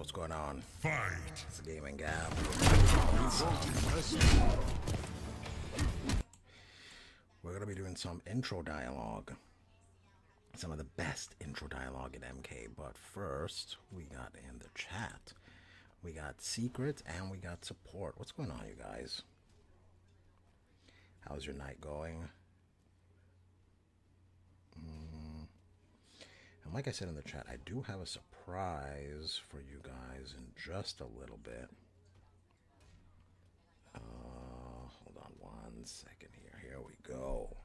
what's going on? Fight! It's a gaming gap. We're gonna be doing some intro dialogue. Some of the best intro dialogue in MK, but first we got in the chat. We got secrets and we got support. What's going on, you guys? How's your night going? And like I said in the chat, I do have a surprise for you guys in just a little bit. Hold on one second here. Here we go.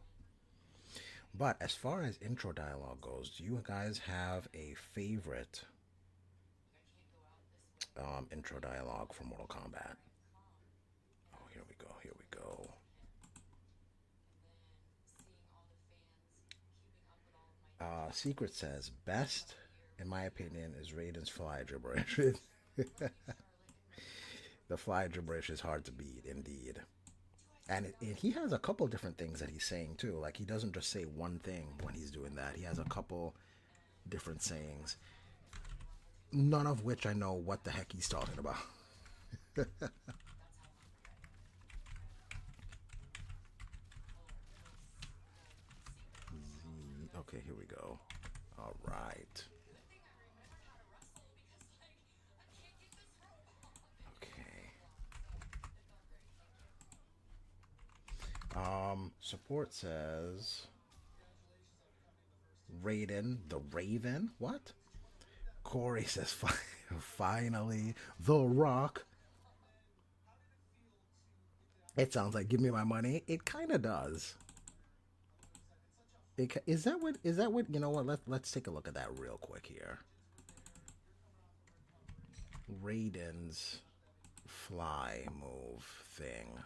But as far as intro dialogue goes, do you guys have a favorite intro dialogue for Mortal Kombat? Oh, here we go. Here we go. Secret says, best, in my opinion, is Raiden's fly gibberish. The fly gibberish is hard to beat, indeed. And he has a couple different things that he's saying, too. Like, he doesn't just say one thing when he's doing that. He has a couple different sayings, none of which I know what the heck he's talking about. Okay, here we go. All right. Okay. Support says Raiden the Raven. What? Corey says finally The Rock. It sounds like give me my money. It kind of does. Is that what you know what, let's take a look at that real quick here. Raiden's fly move thing.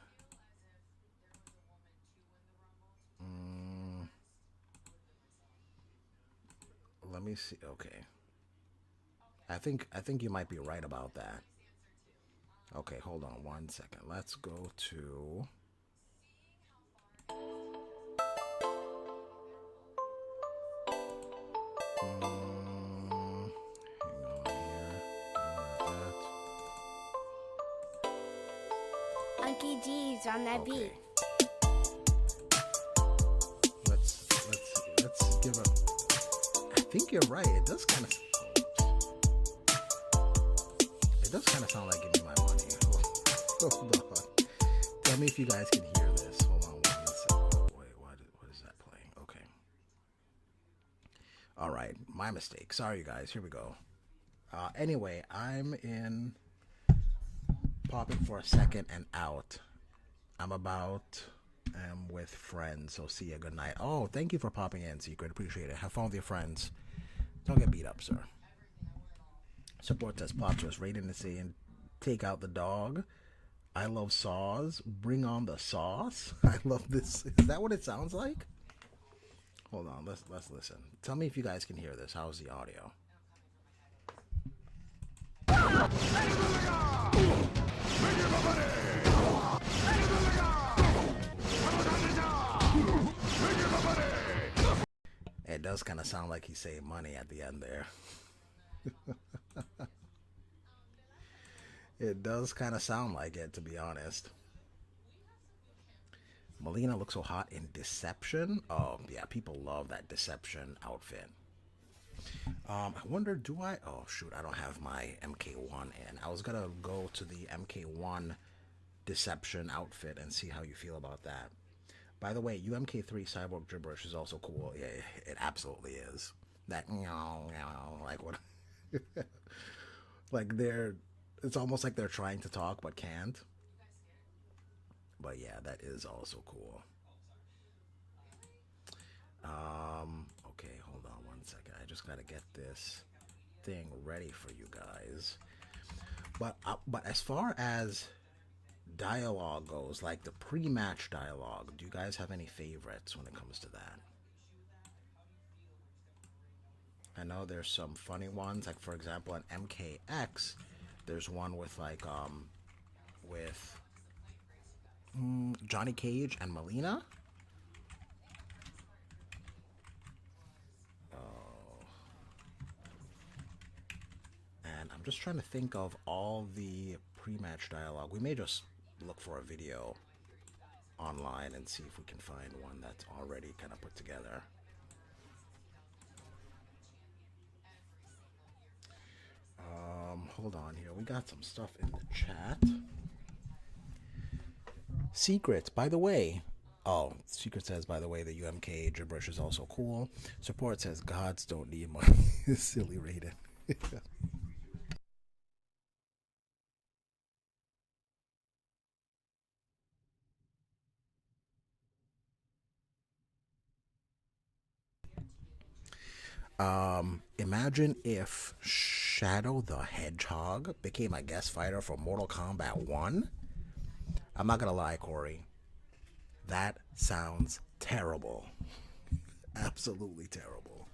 Let me see. Okay, I think you might be right about that. Okay, hold on one second. Let's go to Unky D's on that beat. Let's give a. I think you're right. It does kind of sound like give me my money. Hold on. Tell me if you guys can hear this. Hold on one second. Wait, what is that playing? Okay. All right, my mistake. Sorry, you guys. Here we go. Anyway, I'm in. Popping for a second and out. I'm with friends, so see ya. Good night. Oh, thank you for popping in, Secret. Appreciate it. Have fun with your friends. Don't get beat up, sir. Support says plot twist. Raiden is saying, take out the dog. I love saws. Bring on the sauce. I love this. Is that what it sounds like? Hold on. Let's listen. Tell me if you guys can hear this. How's the audio? It does kind of sound like he's saying money at the end there. It does kind of sound like it, to be honest. Melina looks so hot in Deception. Oh, yeah, people love that Deception outfit. I wonder, do I... Oh, shoot, I don't have my MK1 in. I was going to go to the MK1 Deception outfit and see how you feel about that. By the way, UMK3 Cyborg Gibberish is also cool. Yeah, it absolutely is. That, like what... like it's almost like they're trying to talk but can't. But yeah, that is also cool. Okay, hold on one second. I just gotta get this thing ready for you guys. But as far as dialogue goes, like the pre-match dialogue, do you guys have any favorites when it comes to that? I know there's some funny ones, like for example in MKX, there's one with like Johnny Cage and Melina. and I'm just trying to think of all the pre-match dialogue. We may just look for a video online and see if we can find one that's already kind of put together. Hold on here. We got some stuff in the chat. Secret, by the way. Oh, Secret says, by the way, the UMK gibberish is also cool. Support says, gods don't need money. Silly Raiden. Imagine if Shadow the Hedgehog became a guest fighter for Mortal Kombat 1. I'm not gonna lie, Corey. That sounds terrible. Absolutely terrible.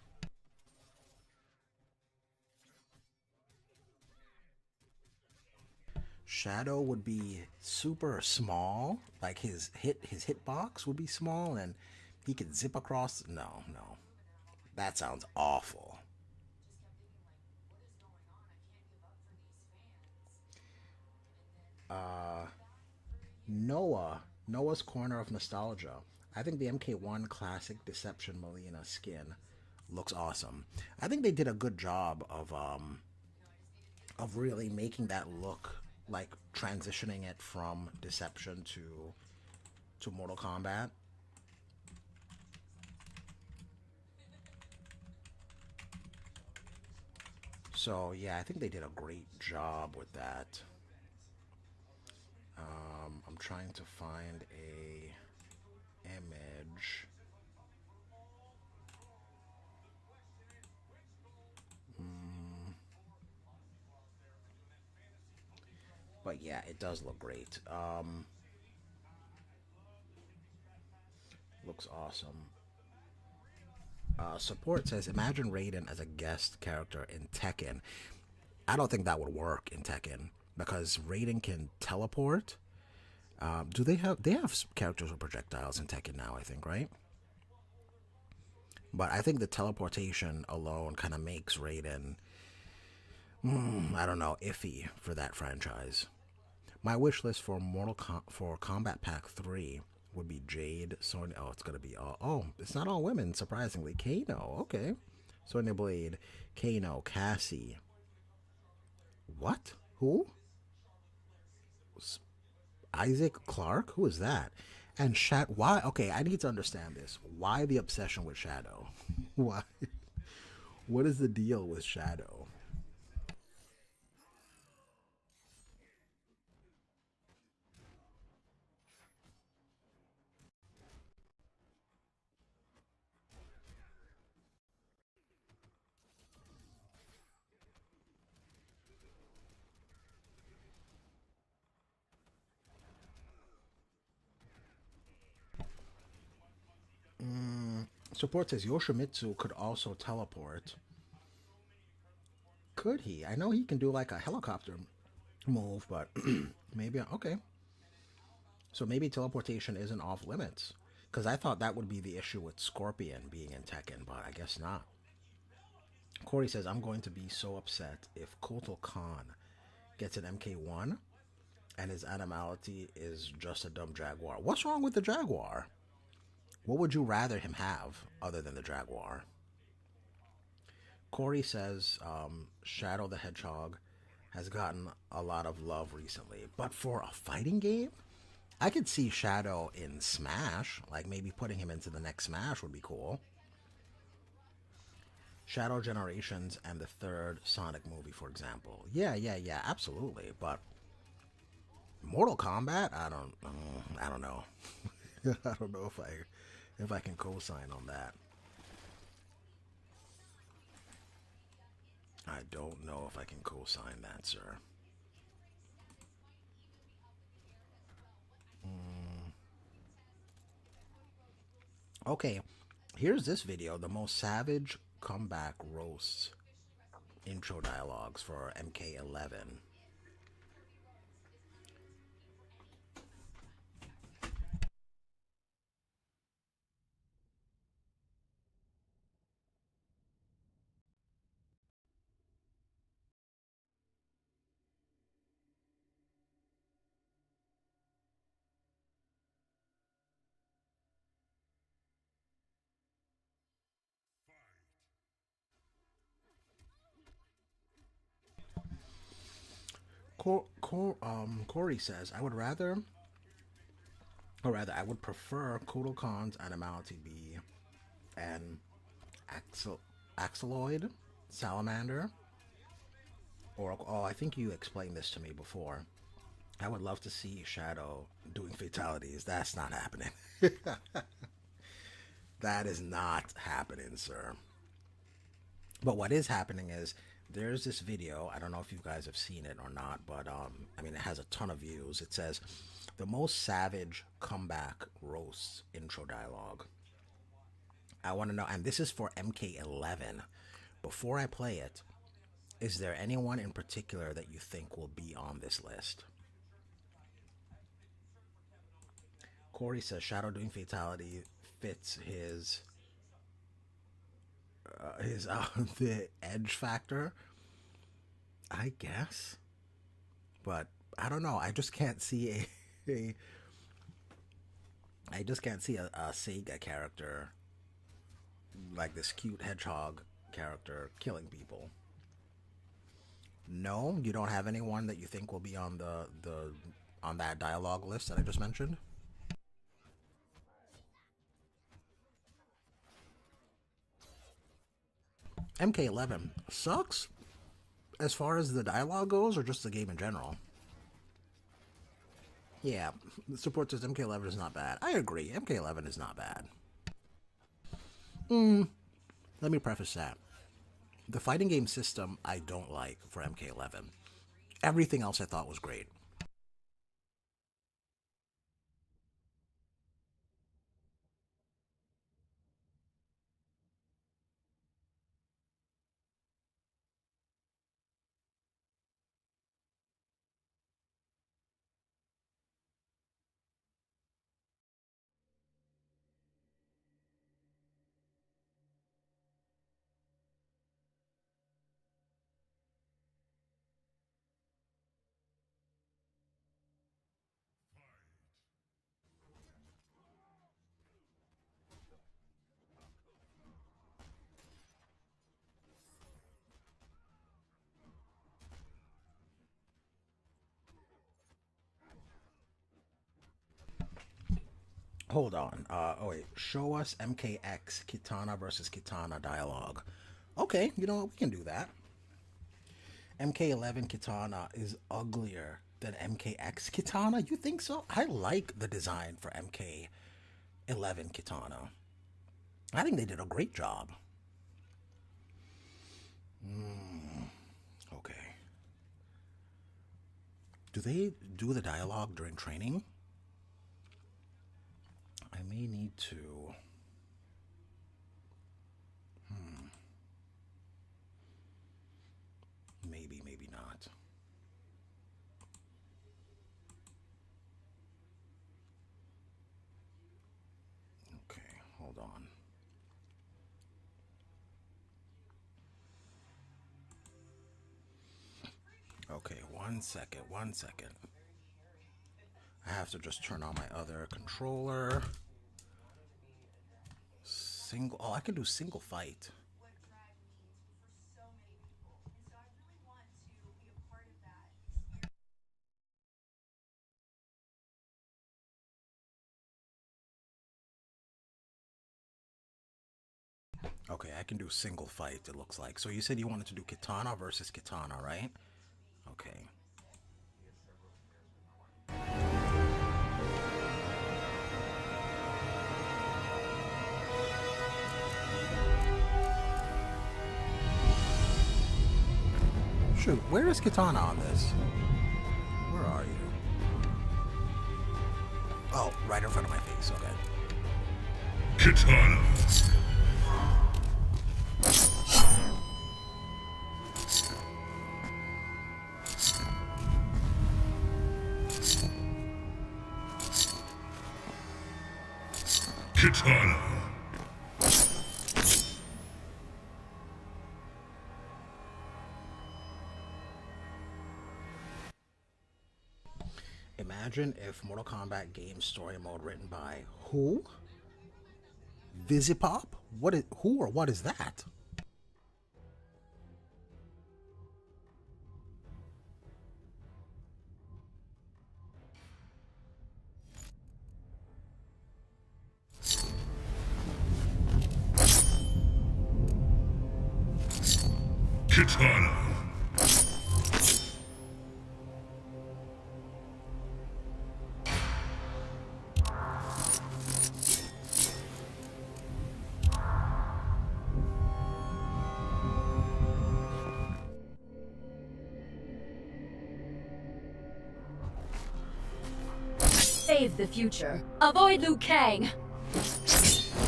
Shadow would be super small, like his hitbox would be small, and he could zip across. No, no, that sounds awful. Noah's Corner of Nostalgia. I think the MK1 Classic Deception Melina skin looks awesome. I think they did a good job of really making that look, like transitioning it from Deception to Mortal Kombat. So yeah, I think they did a great job with that. I'm trying to find a image. But yeah, it does look great. Looks awesome. Support says, imagine Raiden as a guest character in Tekken. I don't think that would work in Tekken because Raiden can teleport. Do they have characters with projectiles in Tekken now? I think, right? But I think the teleportation alone kind of makes Raiden, I don't know, iffy for that franchise. My wish list for for Combat Pack 3 would be Jade, Sonya. Oh, it's gonna be all. Oh, it's not all women, surprisingly. Kano, okay. Sonya Blade, Kano, Cassie. What? Who? Isaac Clarke? Who is that? And why? Okay, I need to understand this. Why the obsession with Shadow? Why? What is the deal with Shadow? Support says Yoshimitsu could also teleport. Could he? I know he can do like a helicopter move, but maybe okay. So maybe teleportation isn't off limits. Because I thought that would be the issue with Scorpion being in Tekken, but I guess not. Corey says, I'm going to be so upset if Kotal Khan gets an MK1 and his animality is just a dumb Jaguar. What's wrong with the Jaguar? What would you rather him have other than the Jaguar? Corey says Shadow the Hedgehog has gotten a lot of love recently, but for a fighting game, I could see Shadow in Smash. Like maybe putting him into the next Smash would be cool. Shadow Generations and the third Sonic movie, for example. Yeah, absolutely. But Mortal Kombat, I don't know. I don't know if I can co-sign on that. I don't know if I can co-sign that, sir. Okay, here's this video, the most savage comeback roasts intro dialogues for MK11. Corey says, I would prefer Kukulkan's animality be an Axeloid salamander, or oh, I think you explained this to me before. I would love to see Shadow doing fatalities. That's not happening. That is not happening, sir. But what is happening is there's this video. I don't know if you guys have seen it or not, but I mean, it has a ton of views. It says the most savage comeback roasts intro dialogue. I want to know, and this is for MK11. Before I play it, is there anyone in particular that you think will be on this list? Corey says Shadow doing fatality fits his the edge factor, I guess. But I don't know. I just can't see I just can't see a Sega character like this cute hedgehog character killing people. No, you don't have anyone that you think will be on the on that dialogue list that I just mentioned? MK11 sucks as far as the dialogue goes, or just the game in general? Yeah, the support says MK11 is not bad. I agree, MK11 is not bad. Let me preface that. The fighting game system I don't like for MK11. Everything else I thought was great. Hold on. Oh wait. Show us MKX Kitana versus Kitana dialogue. Okay, you know what? We can do that. MK11 Kitana is uglier than MKX Kitana. You think so? I like the design for MK11 Kitana. I think they did a great job. Okay. Do they do the dialogue during training? I may need to. Maybe, maybe not. Okay, hold on. Okay, 1 second, 1 second. I have to just turn on my other controller. Single. Oh, I can do single fight. Okay, I can do single fight, it looks like. So you said you wanted to do Kitana versus Kitana, right? Okay. Shoot, where is Kitana on this? Where are you? Oh, right in front of my face, okay. Kitana. Kitana. Imagine if Mortal Kombat game story mode written by who? Visipop? What is who or what is that? Kitana. Save the future. Avoid Liu Kang.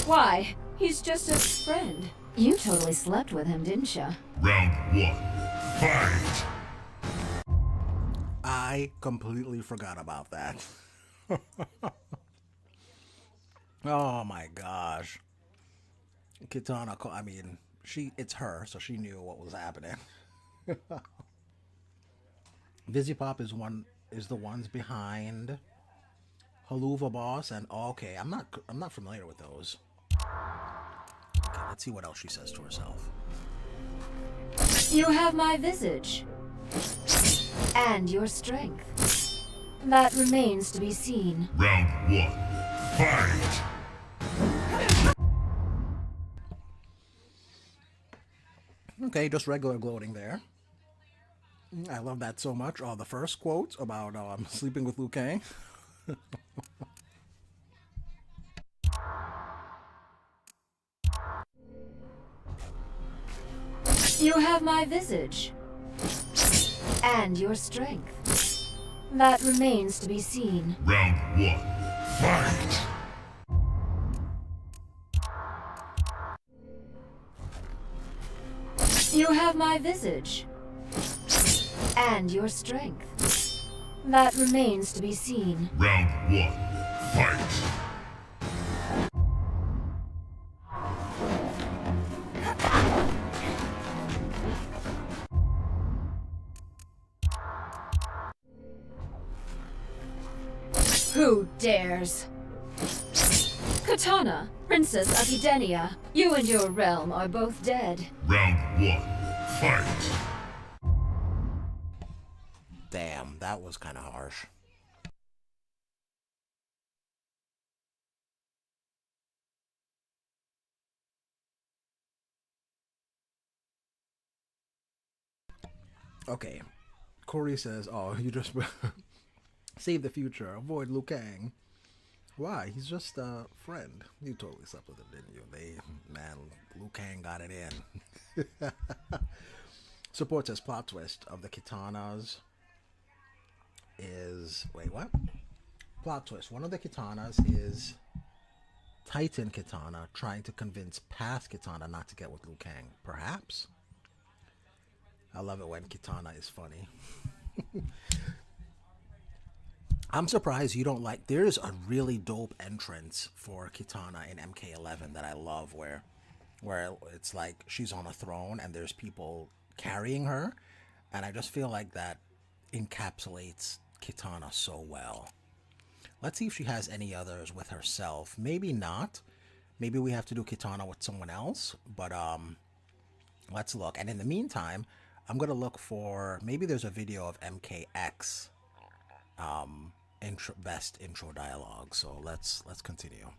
Why? He's just a friend. You totally slept with him, didn't you? Round 1. Fight! I completely forgot about that. Oh my gosh. Kitana, I mean, it's her, so she knew what was happening. Vizipop is the ones behind Haluva Boss and okay, I'm not familiar with those. Okay, let's see what else she says to herself. You have my visage. And your strength. That remains to be seen. Round 1. Fight! Okay, just regular gloating there. I love that so much. Oh, the first quote about sleeping with Liu Kang. You have my visage. And your strength. That remains to be seen. Round 1. Fight! You have my visage. And your strength. That remains to be seen. Round 1. Fight! Who dares? Kitana, Princess of Edenia, you and your realm are both dead. Round 1. Fight! Damn, that was kind of harsh. Okay, Corey says, "Oh, you just save the future, avoid Liu Kang." Why? He's just a friend. You totally slept with him, didn't you? Man, Liu Kang got it in. Support says plot twist of the Kitanas is wait, what? Plot twist. One of the Kitanas is Titan Kitana trying to convince past Kitana not to get with Liu Kang. Perhaps. I love it when Kitana is funny. I'm surprised you don't like. There's a really dope entrance for Kitana in MK11 that I love, where it's like she's on a throne and there's people carrying her, and I just feel like that encapsulates Kitana so well. Let's see if she has any others with herself. Maybe not. Maybe we have to do Kitana with someone else. But let's look. And in the meantime, I'm gonna look for maybe there's a video of MKX best intro dialogue. So let's continue.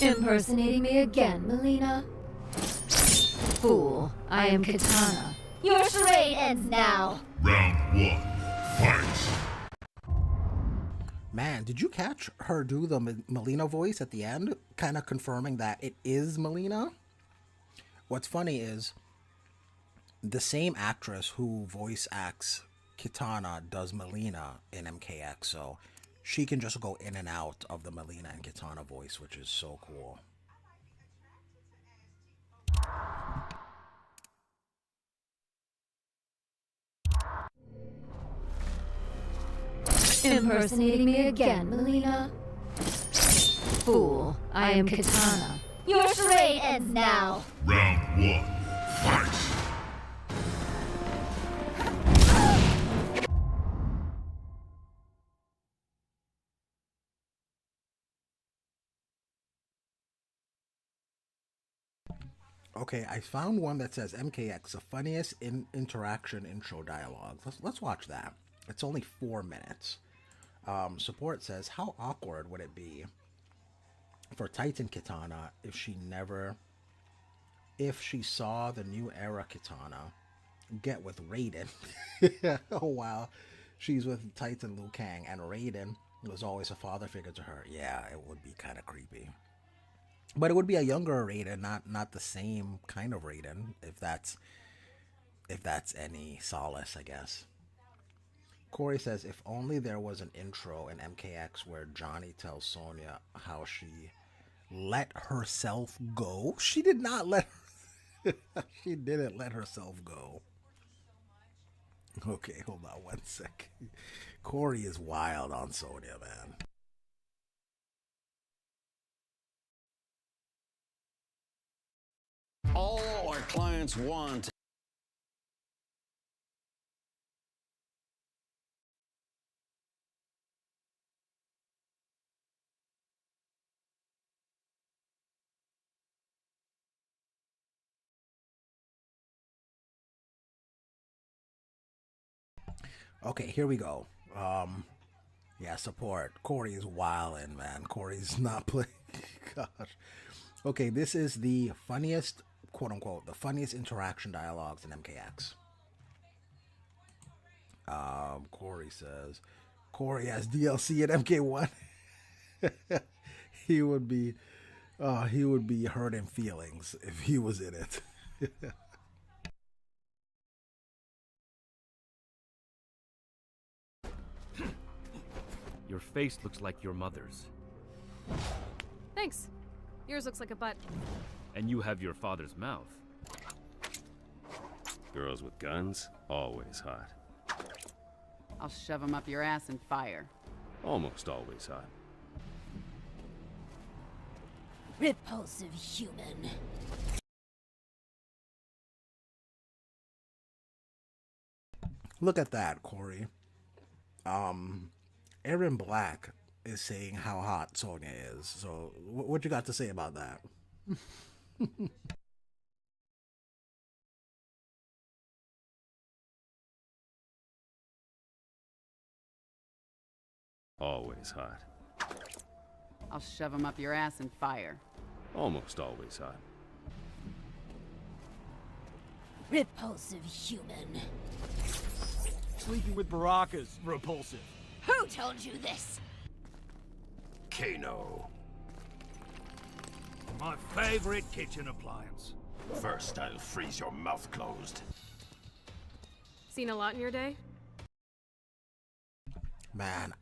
Impersonating me again, Mileena? Fool, I am Kitana. Your charade ends now. Round 1. Fight! Man, did you catch her do the Mileena voice at the end? Kind of confirming that it is Mileena? What's funny is the same actress who voice acts Kitana does Mileena in MKX, so she can just go in and out of the Mileena and Kitana voice, which is so cool. Impersonating me again, Mileena? Fool, I am Kitana. Your charade ends now. Round 1. Fight! Okay, I found one that says MKX, the funniest interaction intro dialogue. Let's watch that. It's only 4 minutes. Support says, how awkward would it be for Titan Kitana, if she saw the new era Kitana get with Raiden while she's with Titan Liu Kang, and Raiden was always a father figure to her, yeah, it would be kind of creepy. But it would be a younger Raiden, not the same kind of Raiden, if that's any solace, I guess. Corey says, if only there was an intro in MKX where Johnny tells Sonya how she let herself go. She did not let she didn't let herself go. Okay, hold on one sec. Corey is wild on Sonya, man. All our clients want. Okay, here we go. Yeah, support. Corey is wildin', man. Corey's not playing. Gosh. Okay, this is the funniest, quote unquote, the funniest interaction dialogues in MKX. Corey says, Corey has DLC at MK1. he would be hurting feelings if he was in it. Your face looks like your mother's. Thanks. Yours looks like a butt. And you have your father's mouth. Girls with guns, always hot. I'll shove them up your ass and fire. Almost always hot. Repulsive human. Look at that, Corey. Aaron Black is saying how hot Sonya is. So, what you got to say about that? Always hot. I'll shove them up your ass and fire. Almost always hot. Repulsive human. Sleeping with Baraka's repulsive. Who told you this? Kano. My favorite kitchen appliance. First, I'll freeze your mouth closed. Seen a lot in your day? Man,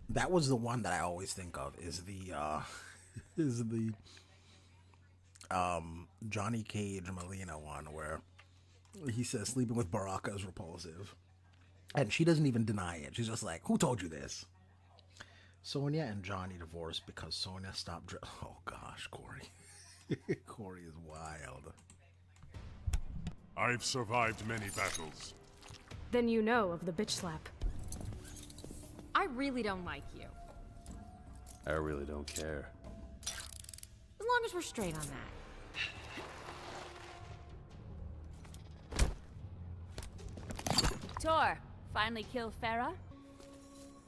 that was the one that I always think of is the Johnny Cage Melina one where he says sleeping with Baraka is repulsive. And she doesn't even deny it. She's just like, who told you this? Sonya and Johnny divorced because Sonya stopped oh gosh, Corey. Corey is wild. I've survived many battles. Then you know of the bitch slap. I really don't like you. I really don't care. As long as we're straight on that. Tor, finally kill Farah?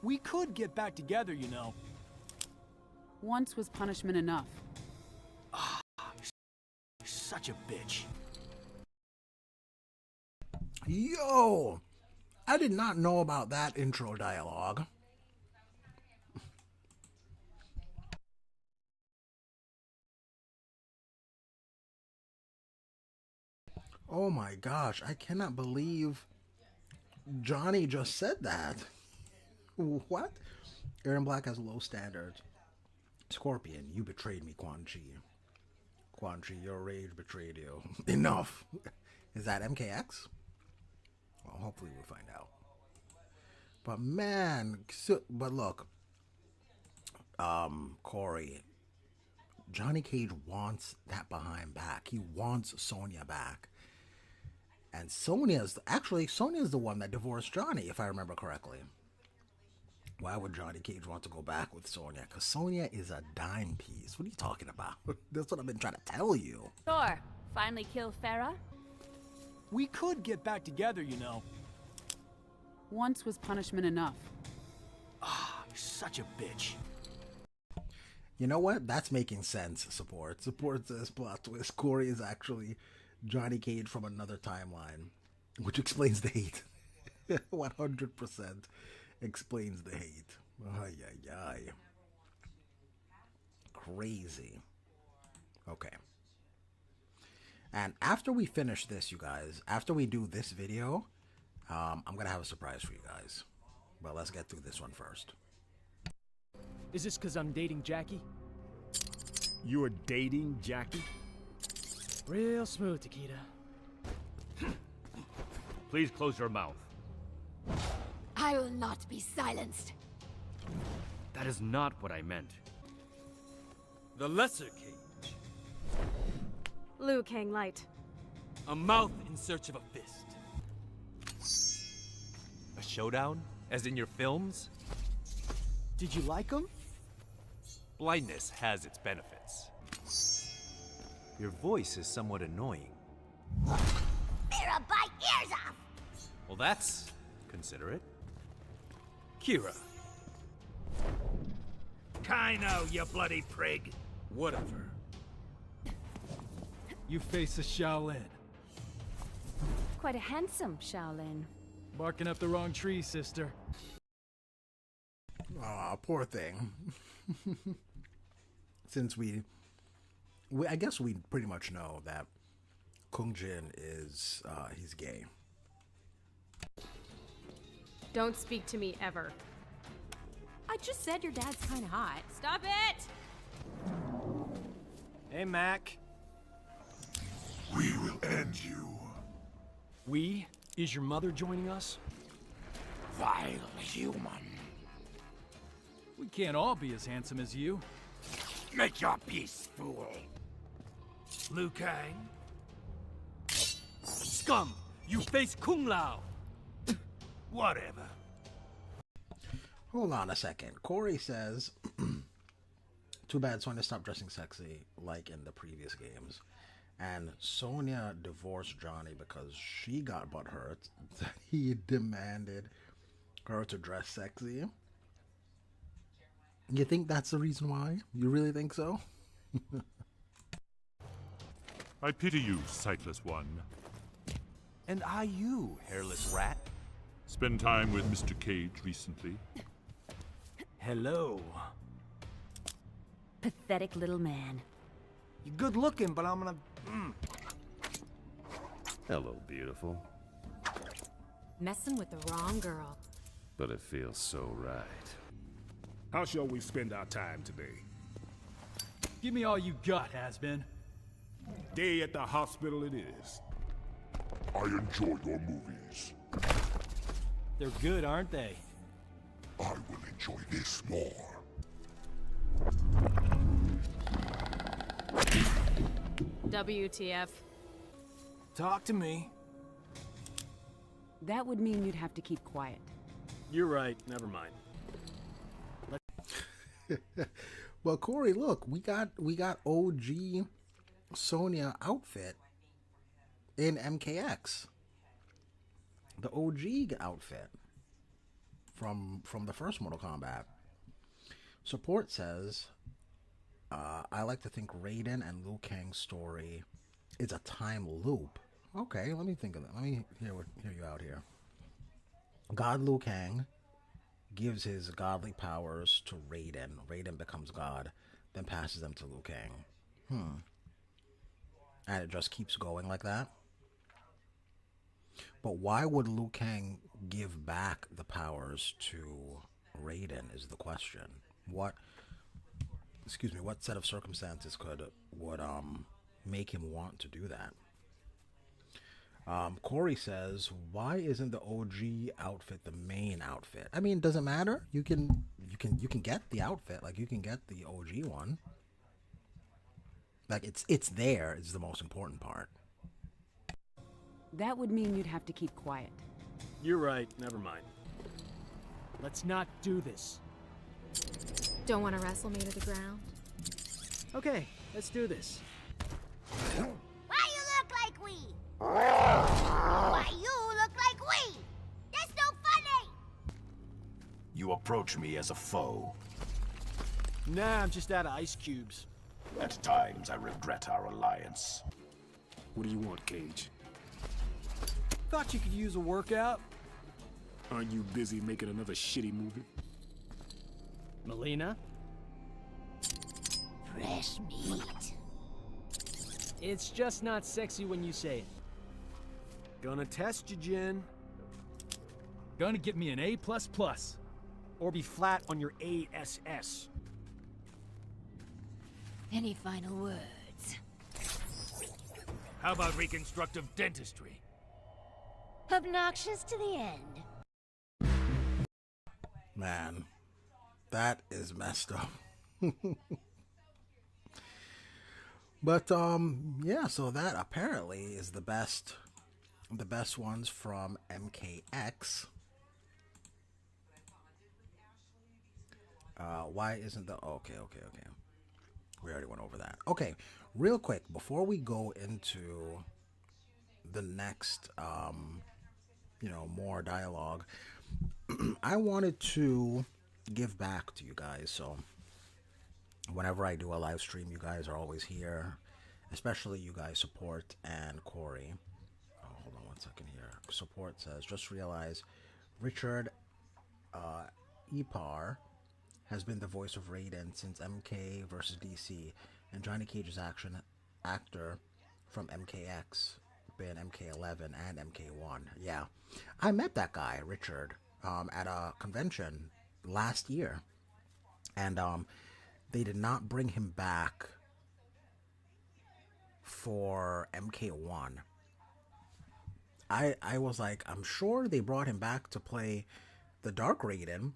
We could get back together, you know. Once was punishment enough. You're such a bitch. Yo! I did not know about that intro dialogue. Oh my gosh, I cannot believe Johnny just said that. What? Aaron Black has low standards. Scorpion, you betrayed me, Quan Chi. Quan Chi, your rage betrayed you. Enough. Is that MKX? Well, hopefully we'll find out. But man, but look, Corey, Johnny Cage wants that behind back. He wants Sonya back. And Sonya's the one that divorced Johnny, if I remember correctly. Why would Johnny Cage want to go back with Sonya? Because Sonya is a dime piece. What are you talking about? That's what I've been trying to tell you. Thor, finally kill Farah? We could get back together, you know. Once was punishment enough. You're such a bitch. You know what? That's making sense, Support. Support says plot twist. Corey is actually Johnny Cage from another timeline, which explains the hate. 100% explains the hate. Ay, ay, ay. Crazy. Okay. And after we finish this, you guys, after we do this video, I'm going to have a surprise for you guys. But let's get through this one first. Is this because I'm dating Jackie? You're dating Jackie? Real smooth, Takeda. Please close your mouth. I will not be silenced. That is not what I meant. The Lesser Cage. Liu Kang Light. A mouth in search of a fist. A showdown? As in your films? Did you like him? Blindness has its benefits. Your voice is somewhat annoying. Mira, bite ears off! Well, that's considerate. Kira. Kaino, you bloody prig! Whatever. You face a Shaolin. Quite a handsome Shaolin. Barking up the wrong tree, sister. Aw, poor thing. Since we I guess we pretty much know that Kung Jin is, he's gay. Don't speak to me ever. I just said your dad's kind of hot. Stop it! Hey, Mac. We will end you. We? Is your mother joining us? Vile human. We can't all be as handsome as you. Make your peace, fool. Liu Kang. Scum! You face Kung Lao! Whatever. Hold on a second. Corey says, too bad Sonya stopped dressing sexy like in the previous games. And Sonya divorced Johnny because she got butthurt that he demanded her to dress sexy. You think that's the reason why? You really think so? I pity you, sightless one. And I you, hairless rat. Spend time with Mr. Cage recently? Hello. Pathetic little man. You're good looking, but I'm gonna... Hello, beautiful. Messing with the wrong girl. But it feels so right. How shall we spend our time today? Give me all you got, has-been. Day at the hospital it is. I enjoy your movies. They're good, aren't they? I will enjoy this more. WTF. Talk to me. That would mean you'd have to keep quiet. You're right, never mind. Well, Corey, look, we got OG Sonya outfit in MKX. The OG outfit from the first Mortal Kombat. Support says, I like to think Raiden and Liu Kang's story is a time loop. Okay, let me think of that. Let me hear you out here. God Liu Kang gives his godly powers to Raiden. Raiden becomes God, then passes them to Liu Kang. And it just keeps going like that. But why would Liu Kang give back the powers to Raiden is the question. What set of circumstances would make him want to do that? Corey says, why isn't the OG outfit the main outfit? I mean, does it matter? You can get the outfit, like you can get the OG one. Like it's there is the most important part. That would mean you'd have to keep quiet. You're right, never mind. Let's not do this. Don't want to wrestle me to the ground? Okay, let's do this. Why you look like we? Why you look like we? That's no funny! You approach me as a foe. Nah, I'm just out of ice cubes. At times, I regret our alliance. What do you want, Cage? Thought you could use a workout. Aren't you busy making another shitty movie? Melina? Fresh meat. It's just not sexy when you say it. Gonna test you, Jin. Gonna get me an A++. Or be flat on your ASS. Any final words? How about reconstructive dentistry? Obnoxious to the end. Man, that is messed up. But yeah, so that apparently is the best ones from MKX. Why isn't the okay. We already went over that. Okay, real quick before we go into the next more dialogue, I wanted to give back to you guys. So whenever I do a live stream, you guys are always here, especially you guys, Support and Corey. Oh, hold on 1 second here. Support says, just realize Richard Epar has been the voice of Raiden since MK versus DC, and Johnny Cage's actor from MKX, been MK11 and MK1. Yeah, I met that guy, Richard, at a convention last year, and they did not bring him back for MK1. I was like, I'm sure they brought him back to play the Dark Raiden,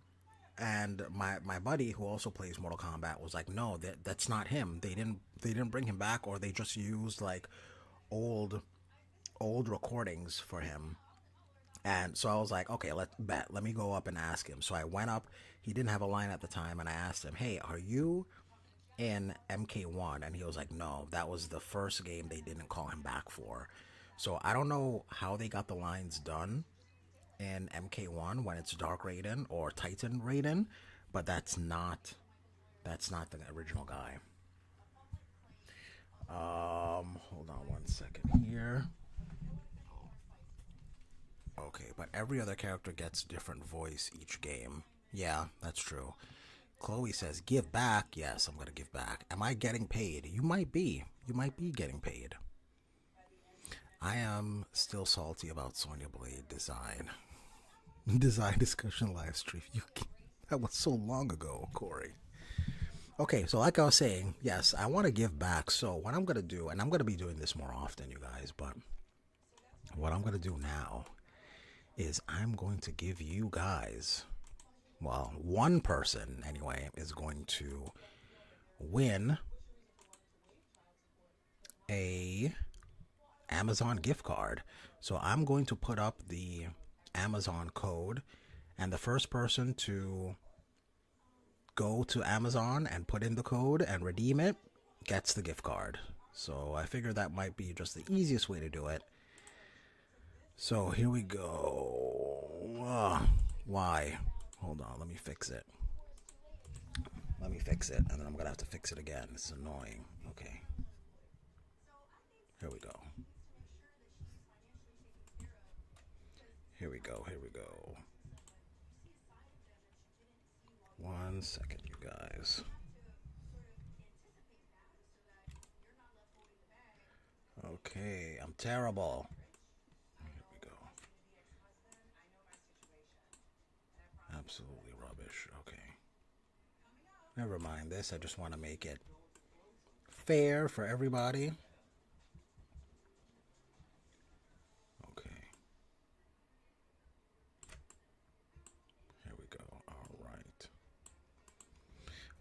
and my buddy who also plays Mortal Kombat was like, no, that's not him. They didn't bring him back, or they just used like old recordings for him. And so I was like, okay, let me go up and ask him. So I went up. He didn't have a line at the time, and I asked him, hey, are you in MK1? And he was like, no, that was the first game they didn't call him back for. So I don't know how they got the lines done in MK1 when it's Dark Raiden or Titan Raiden, but that's not the original guy. Hold on 1 second here. Okay, but every other character gets different voice each game. Yeah, that's true. Chloe says, give back. Yes, I'm gonna give back. Am I getting paid? You might be. You might be getting paid. I am still salty about Sonya Blade design discussion live stream. That was so long ago, Corey. Okay, so like I was saying, yes, I want to give back. So what I'm going to do, and I'm going to be doing this more often, you guys, but what I'm going to do now is I'm going to give you guys, well, one person anyway is going to win a Amazon gift card. So I'm going to put up the Amazon code, and the first person to go to Amazon and put in the code and redeem it gets the gift card. So I figured that might be just the easiest way to do it. So here we go. Why? Hold on, let me fix it. And then I'm gonna have to fix it again. It's annoying. Okay. Here we go. Here we go. 1 second, you guys. Okay, I'm terrible. Here we go. Absolutely rubbish. Okay. Never mind this. I just want to make it fair for everybody.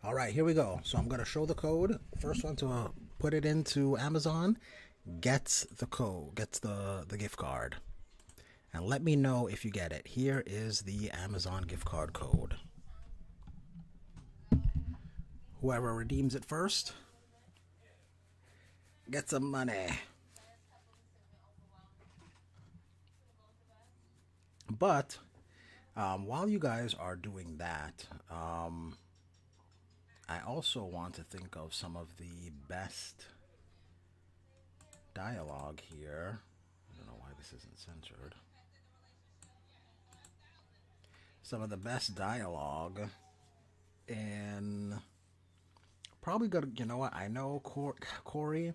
All right, here we go. So I'm going to show the code. First one to put it into Amazon gets the code, gets the gift card. And let me know if you get it. Here is the Amazon gift card code. Whoever redeems it first gets some money. But while you guys are doing that, I also want to think of some of the best dialogue here. I don't know why this isn't censored. Some of the best dialogue, and probably gonna, you know what? I know Corey.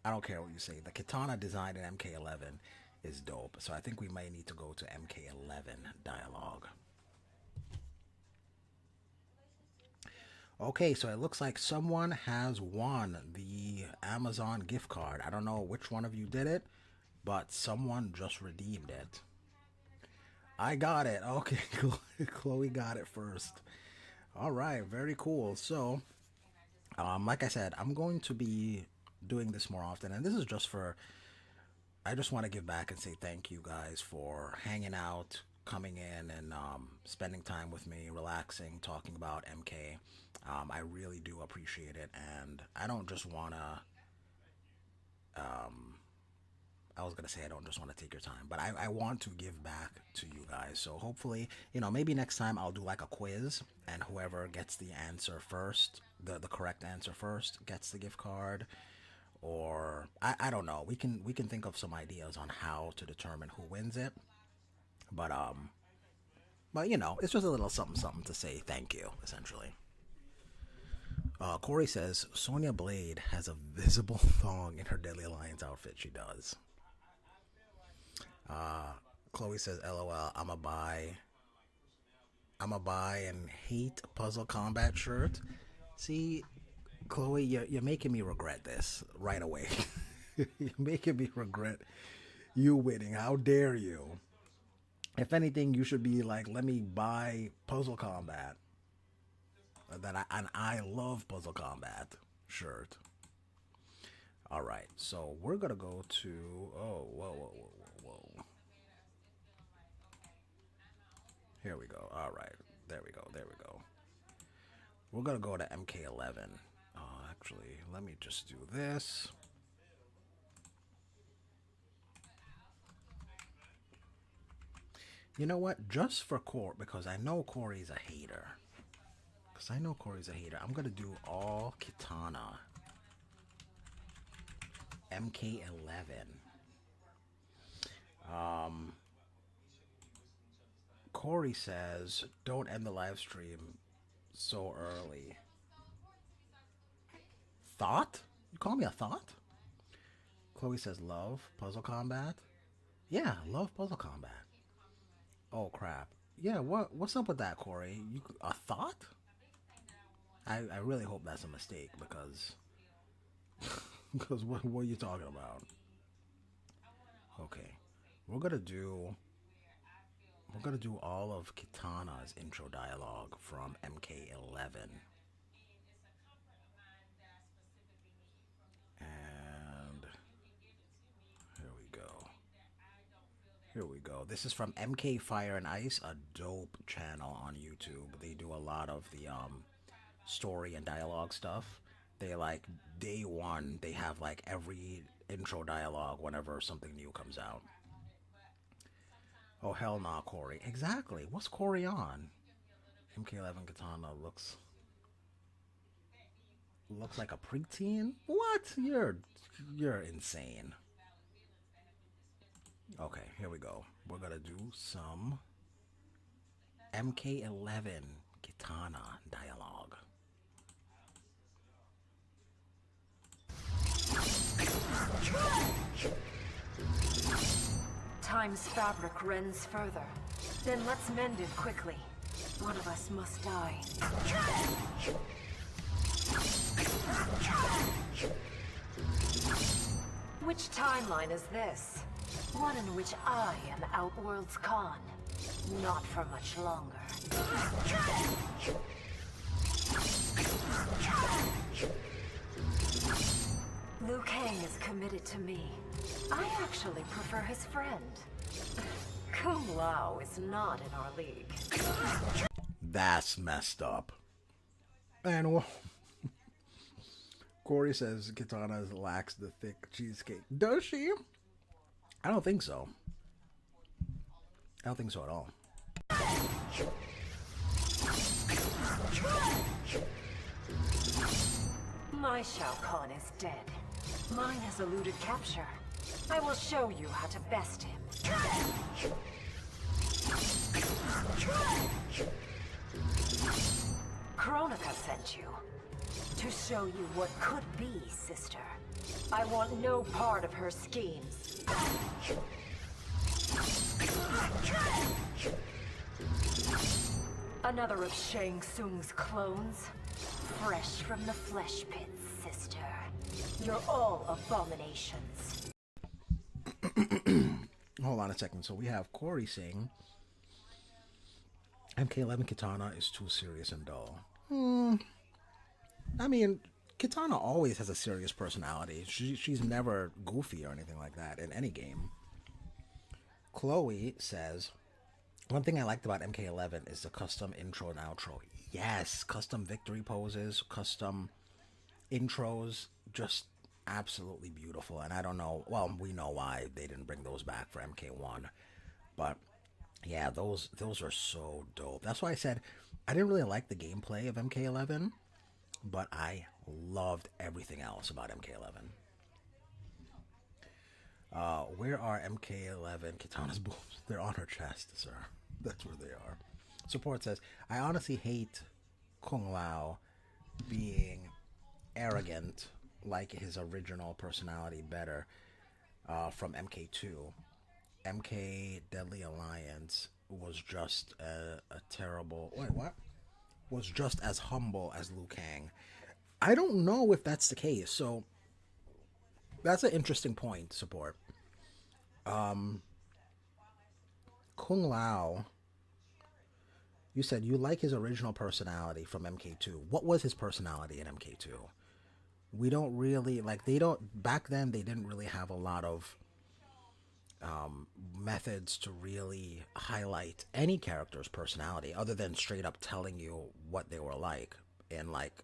I don't care what you say. The katana design in MK11 is dope. So I think we may need to go to MK11 dialogue. Okay, so it looks like someone has won the Amazon gift card. I don't know which one of you did it, but someone just redeemed it. I got it. Okay, Chloe got it first. All right, very cool. So, like I said, I'm going to be doing this more often, and this is just for, I just want to give back and say thank you guys for hanging out, coming in, and spending time with me, relaxing, talking about MK. I really do appreciate it, and I don't just want to, I was going to say I don't just want to take your time, but I want to give back to you guys. So hopefully, you know, maybe next time I'll do like a quiz, and whoever gets the answer first, the correct answer first, gets the gift card. Or I don't know. We can think of some ideas on how to determine who wins it. But you know, it's just a little something to say thank you, essentially. Corey says Sonya Blade has a visible thong in her Deadly Alliance outfit. She does. Chloe says, LOL, I'm a buy and hate Puzzle Combat shirt. See, Chloe, you're making me regret this right away. You're making me regret you winning. How dare you? If anything, you should be like, let me buy Puzzle Combat. I love Puzzle Combat shirt. All right, so we're gonna go to, oh, whoa. Here we go. All right, there we go. We're gonna go to MK11. Actually, let me just do this. You know what? Just for Corey, because I know Corey's a hater. I'm gonna do all Kitana. MK11. Corey says, don't end the live stream so early. Thought? You call me a thought? Chloe says love Puzzle Combat. Yeah, love Puzzle Combat. Oh crap. Yeah, what's up with that, Corey? You a thought? I really hope that's a mistake, because what are you talking about? Okay. We're gonna do all of Kitana's intro dialogue from MK11. And here we go. This is from MK Fire and Ice, a dope channel on YouTube. They do a lot of the story and dialogue stuff. They like day one, they have like every intro dialogue whenever something new comes out. Oh hell nah, Corey. Exactly. What's Corey on? MK11 Katana looks like a preteen? What? You're insane. Okay, here we go. We're gonna do some MK11 Kitana dialogue. Time's fabric rends further. Then let's mend it quickly. One of us must die. Which timeline is this? One in which I am Outworld's Khan. Not for much longer. Liu Kang is committed to me. I actually prefer his friend. Kung Lao is not in our league. That's messed up. And well, Corey says Kitana lacks the thick cheesecake. Does she? I don't think so. I don't think so at all. My Shao Kahn is dead. Mine has eluded capture. I will show you how to best him. Kronika sent you. To show you what could be, sister. I want no part of her schemes. Another of Shang Tsung's clones. Fresh from the flesh pits, sister. You're all abominations. Hold on a second. So we have Corey saying MK11 Kitana is too serious and dull. I mean, Kitana always has a serious personality. She's never goofy or anything like that in any game. Chloe says, one thing I liked about MK11 is the custom intro and outro. Yes, custom victory poses, custom intros, just absolutely beautiful. And I don't know, well, we know why they didn't bring those back for MK1. But yeah, those are so dope. That's why I said I didn't really like the gameplay of MK11, but I loved everything else about MK11. Where are MK11 Kitana's boobs? They're on her chest, sir. That's where they are. Support says, I honestly hate Kung Lao being arrogant like his original personality better from MK2. MK Deadly Alliance was just a terrible... Wait, what? Was just as humble as Liu Kang. I don't know if that's the case, so that's an interesting point, Support. Kung Lao, you said you like his original personality from MK2. What was his personality in MK2? We don't really, like, they don't, back then they didn't really have a lot of methods to really highlight any character's personality other than straight up telling you what they were like in like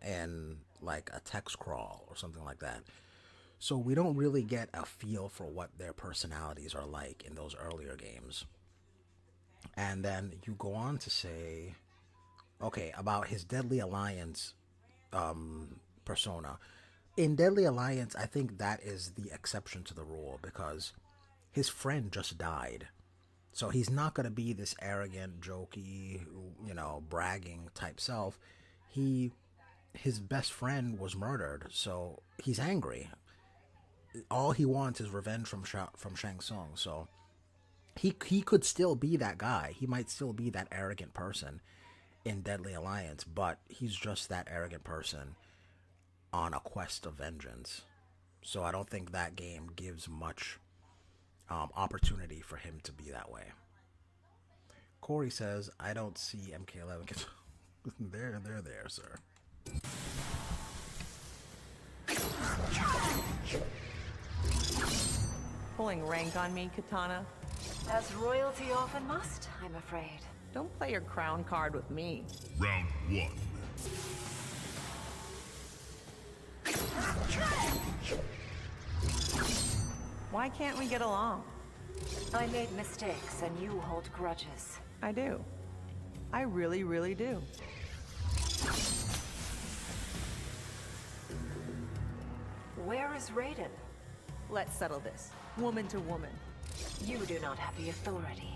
a text crawl or something like that. So we don't really get a feel for what their personalities are like in those earlier games. And then you go on to say, okay, about his Deadly Alliance persona. In Deadly Alliance, I think that is the exception to the rule because his friend just died. So he's not going to be this arrogant, jokey, you know, bragging type self. His best friend was murdered, so he's angry. All he wants is revenge from Shang Tsung. So he could still be that guy. He might still be that arrogant person in Deadly Alliance, but he's just that arrogant person on a quest of vengeance. So I don't think that game gives much opportunity for him to be that way. Corey says, I don't see MK11. They're there, sir. Pulling rank on me, Kitana? As royalty often must, I'm afraid. Don't play your crown card with me. Round 1. Why can't we get along? I made mistakes and you hold grudges. I do. I really, really do. Where is Raiden? Let's settle this. Woman to woman. You do not have the authority.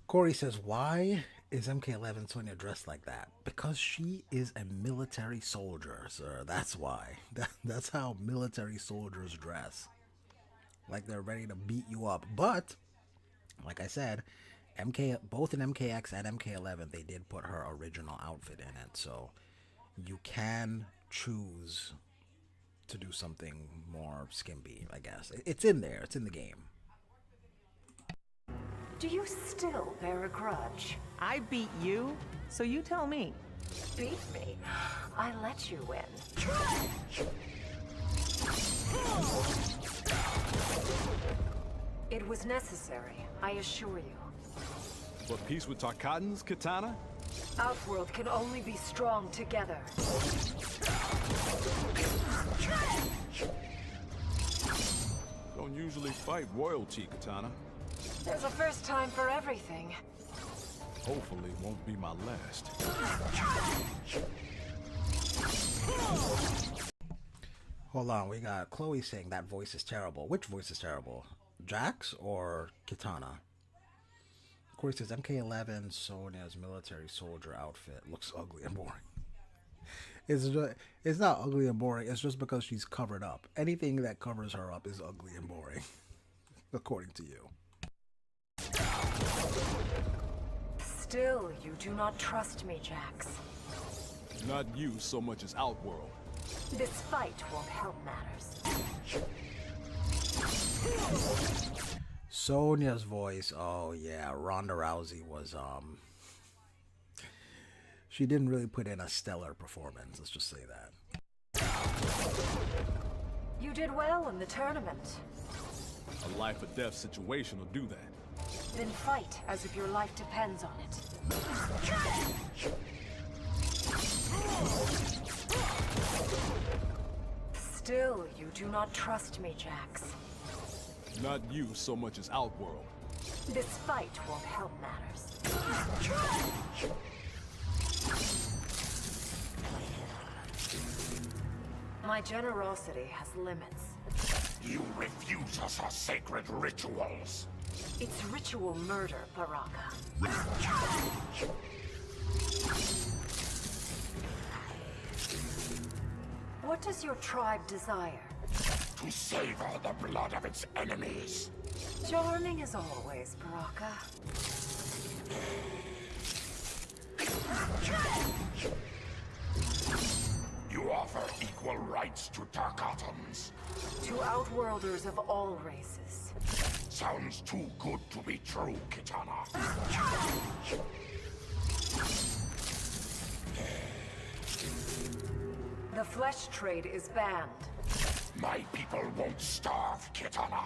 Corey says, why is MK11 Sonya dressed like that? Because she is a military soldier, sir. That's why. That's how military soldiers dress. Like they're ready to beat you up. But, like I said, both in MKX and MK11, they did put her original outfit in it. So you can choose to do something more skimpy, I guess. It's in there. It's in the game. Do you still bear a grudge? I beat you, so you tell me. Beat me? I let you win. It was necessary, I assure you. For peace with Tarkatans, Kitana? Outworld can only be strong together. Don't usually fight royalty, Kitana. There's a first time for everything. Hopefully it won't be my last. Hold on, we got Chloe saying that voice is terrible. Which voice is terrible? Jax or Kitana? Corey says MK11 Sonya's military soldier outfit looks ugly and boring. It's not ugly and boring, it's just because she's covered up. Anything that covers her up is ugly and boring, according to you. Still, you do not trust me, Jax. Not you so much as Outworld. This fight won't help matters. Sonya's voice, oh yeah, Ronda Rousey was, she didn't really put in a stellar performance, let's just say that. You did well in the tournament. A life or death situation will do that. Then fight as if your life depends on it. Still, you do not trust me, Jax. Not you so much as Outworld. This fight won't help matters. My generosity has limits. You refuse us our sacred rituals. It's ritual murder, Baraka. What does your tribe desire? To savor the blood of its enemies. Charming as always, Baraka. You offer equal rights to Tarkatans. To Outworlders of all races. Sounds too good to be true, Kitana. The flesh trade is banned. My people won't starve, Kitana.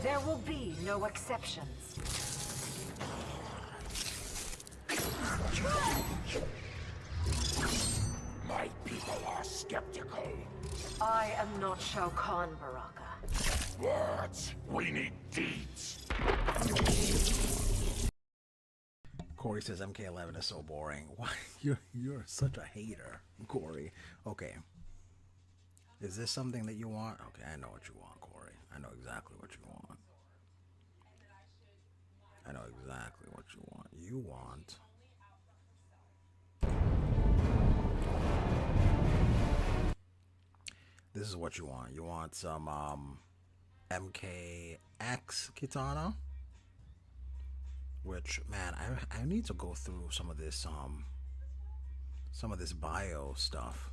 There will be no exceptions. My people are skeptical. I am not Shao Kahn, Baraka. Words. We need deeds. Corey says MK11 is so boring. Why? You're such a hater, Corey. Okay. Is this something that you want? Okay, I know what you want, Corey. I know exactly what you want. I know exactly what you want. You want... This is what you want. You want some MKX Kitana, which, man, I need to go through some of this bio stuff.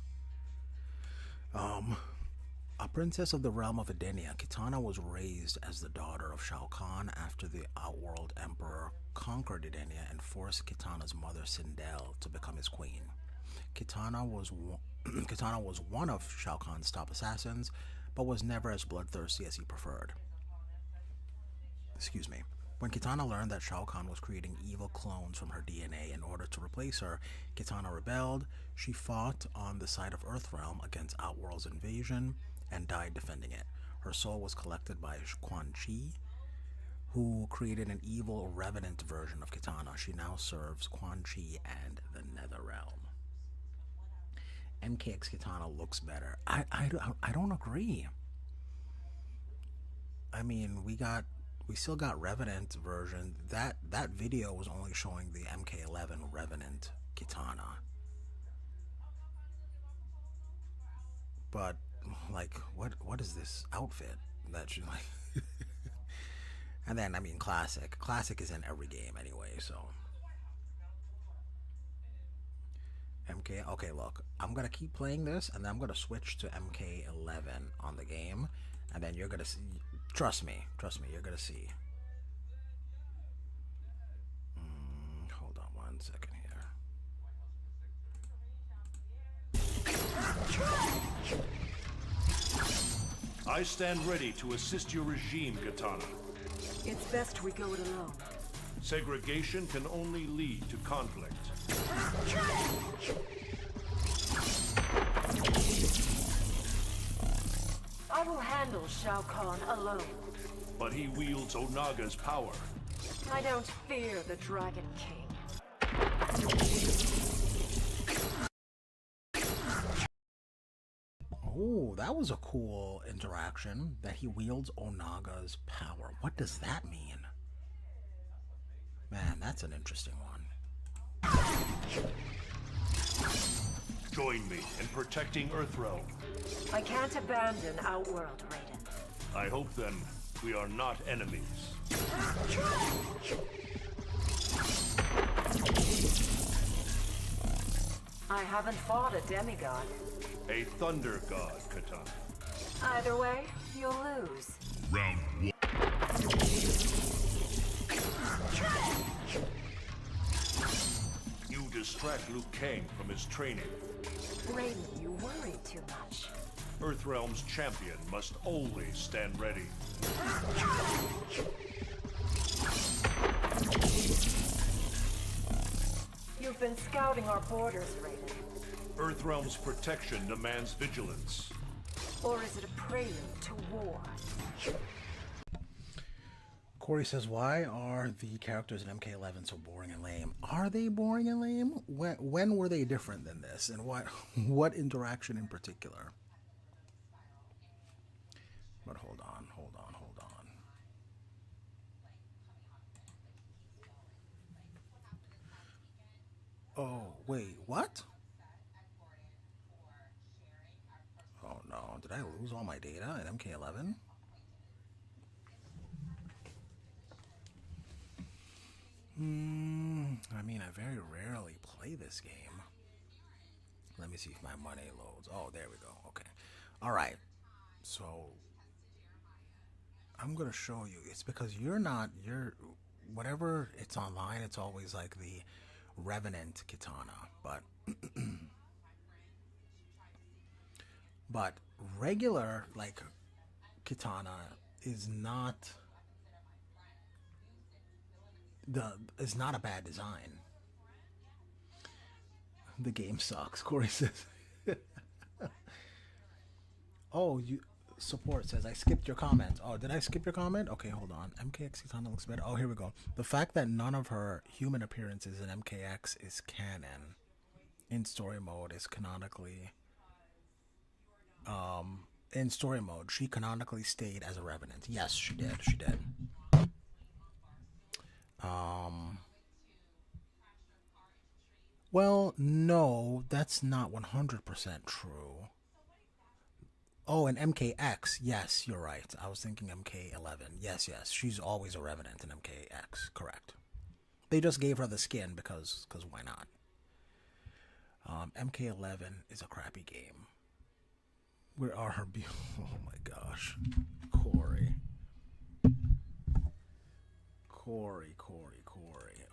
A princess of the realm of Edenia, Kitana was raised as the daughter of Shao Kahn after the Outworld Emperor conquered Edenia and forced Kitana's mother Sindel to become his queen. Kitana was one of Shao Kahn's top assassins, but was never as bloodthirsty as he preferred. Excuse me. When Kitana learned that Shao Kahn was creating evil clones from her DNA in order to replace her, Kitana rebelled. She fought on the side of Earthrealm against Outworld's invasion and died defending it. Her soul was collected by Quan Chi, who created an evil revenant version of Kitana. She now serves Quan Chi and the Netherrealm. MKX Kitana looks better. I don't agree. I mean, we still got Revenant version. That video was only showing the MK11 Revenant Kitana. But like, what is this outfit that you like? And then I mean, classic is in every game anyway, so. MK, okay, look, I'm gonna keep playing this and then I'm gonna switch to MK11 on the game, and then you're gonna see, trust me, you're gonna see. Hold on one second here. I stand ready to assist your regime, Kitana. It's best we go it alone. Segregation can only lead to conflict. I will handle Shao Kahn alone. But he wields Onaga's power. I don't fear the Dragon King. Oh, that was a cool interaction, that he wields Onaga's power. What does that mean? Man, that's an interesting one. Join me in protecting Earthrealm. I can't abandon Outworld, Raiden. I hope then we are not enemies. I haven't fought a demigod. A thunder god, Katana. Either way, you'll lose. Round 1. You distract Liu Kang from his training. Raiden, you worry too much. Earthrealm's champion must always stand ready. You've been scouting our borders, Raiden. Earthrealm's protection demands vigilance. Or is it a prelude to war? Corey says, why are the characters in MK11 so boring and lame? Are they boring and lame? When were they different than this? And what interaction in particular? But hold on. Oh, wait, what? Oh no, did I lose all my data in MK11? I mean, I very rarely play this game. Let me see if my money loads. Oh, there we go. Okay. All right. So I'm going to show you. It's because whatever it's online, it's always like the Revenant Kitana, but regular like Kitana is not a bad design. The game sucks, Corey says. Oh, support says I skipped your comment. Oh, did I skip your comment? Okay, hold on. MKX Kitana looks better. Oh, here we go. The fact that none of her human appearances in MKX is canon in story mode is canonically in story mode she canonically stayed as a Revenant. Yes, she did. Well, no, that's not 100% true. Oh, and MKX. Yes, you're right. I was thinking MK11. Yes. She's always a Revenant in MKX. Correct. They just gave her the skin because why not? MK11 is a crappy game. Where are her beautiful... Oh my gosh. Corey.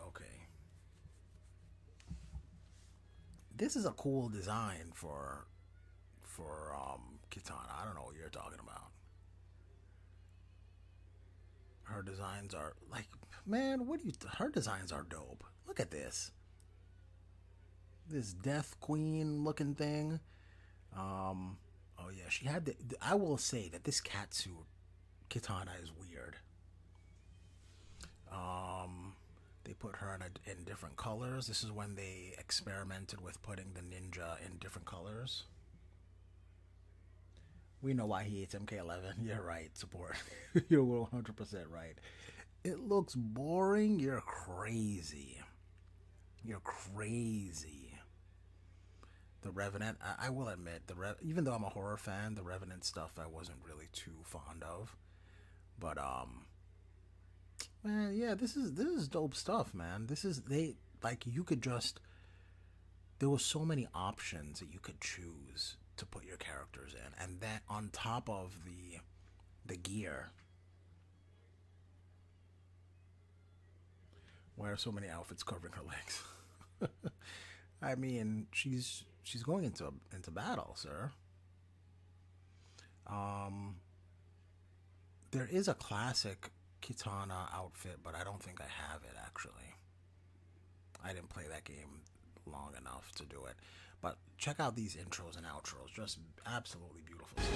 Okay. This is a cool design for Kitana. I don't know what you're talking about. Her designs are like, man, her designs are dope. Look at this Death Queen looking thing. Oh yeah, she had I will say that this catsuit Kitana is weird. They put her in different colors. This is when they experimented with putting the ninja in different colors. We know why he hates MK11. You're right, support. You're 100% right. It looks boring. You're crazy. The Revenant, I will admit, even though I'm a horror fan, the Revenant stuff I wasn't really too fond of. But man, yeah, this is dope stuff, man. You could just, there was so many options that you could choose to put your characters in, and that on top of the gear. Why are so many outfits covering her legs? I mean, she's going into battle, sir. There is a classic Kitana outfit, but I don't think I have it actually. I didn't play that game long enough to do it. But check out these intros and outros. Just absolutely beautiful stuff.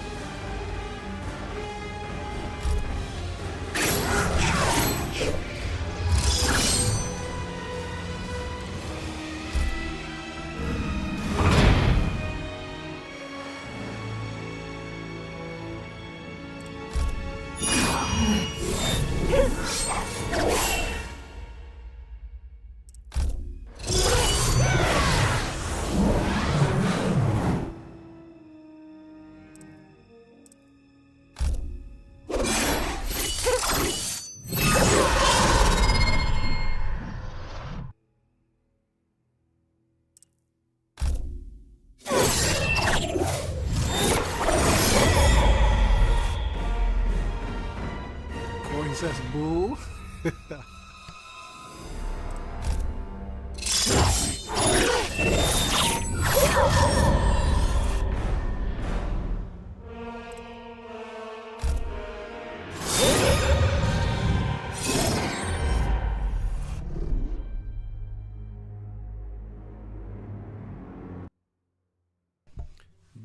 says boo.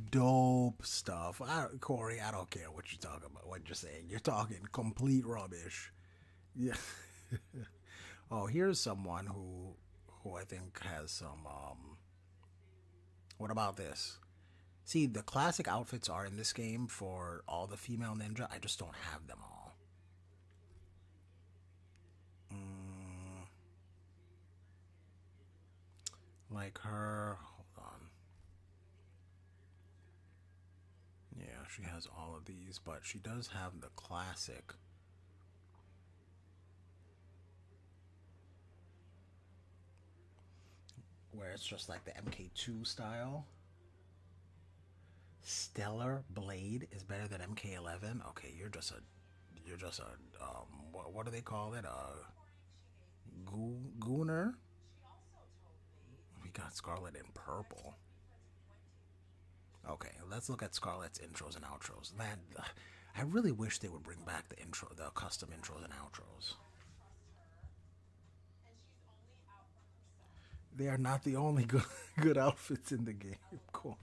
Dope stuff. Corey, I don't care what you're talking about, what you're saying. You're talking complete rubbish. Yeah. Oh, here's someone who I think has some, what about this? See, the classic outfits are in this game for all the female ninja. I just don't have them all. Like her, hold on. Yeah, she has all of these, but she does have the classic. Where it's just like the MK2 style. Stellar Blade is better than MK11. Okay, you're just a what do they call it? Gooner. We got Scarlet in purple. Okay, let's look at Scarlet's intros and outros. Man, I really wish they would bring back the custom intros and outros. They are not the only good outfits in the game, of course.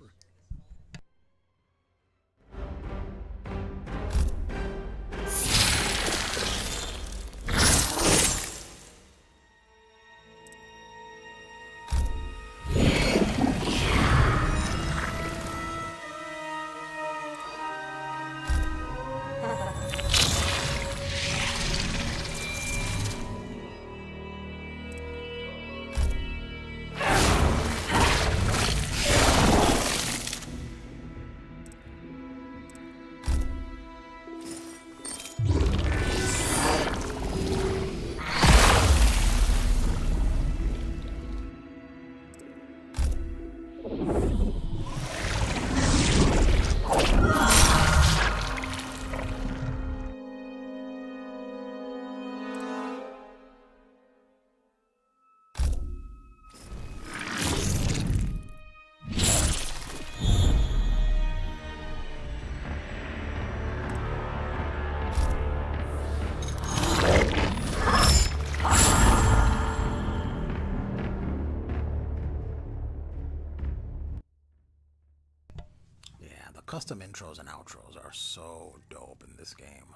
Custom intros and outros are so dope in this game.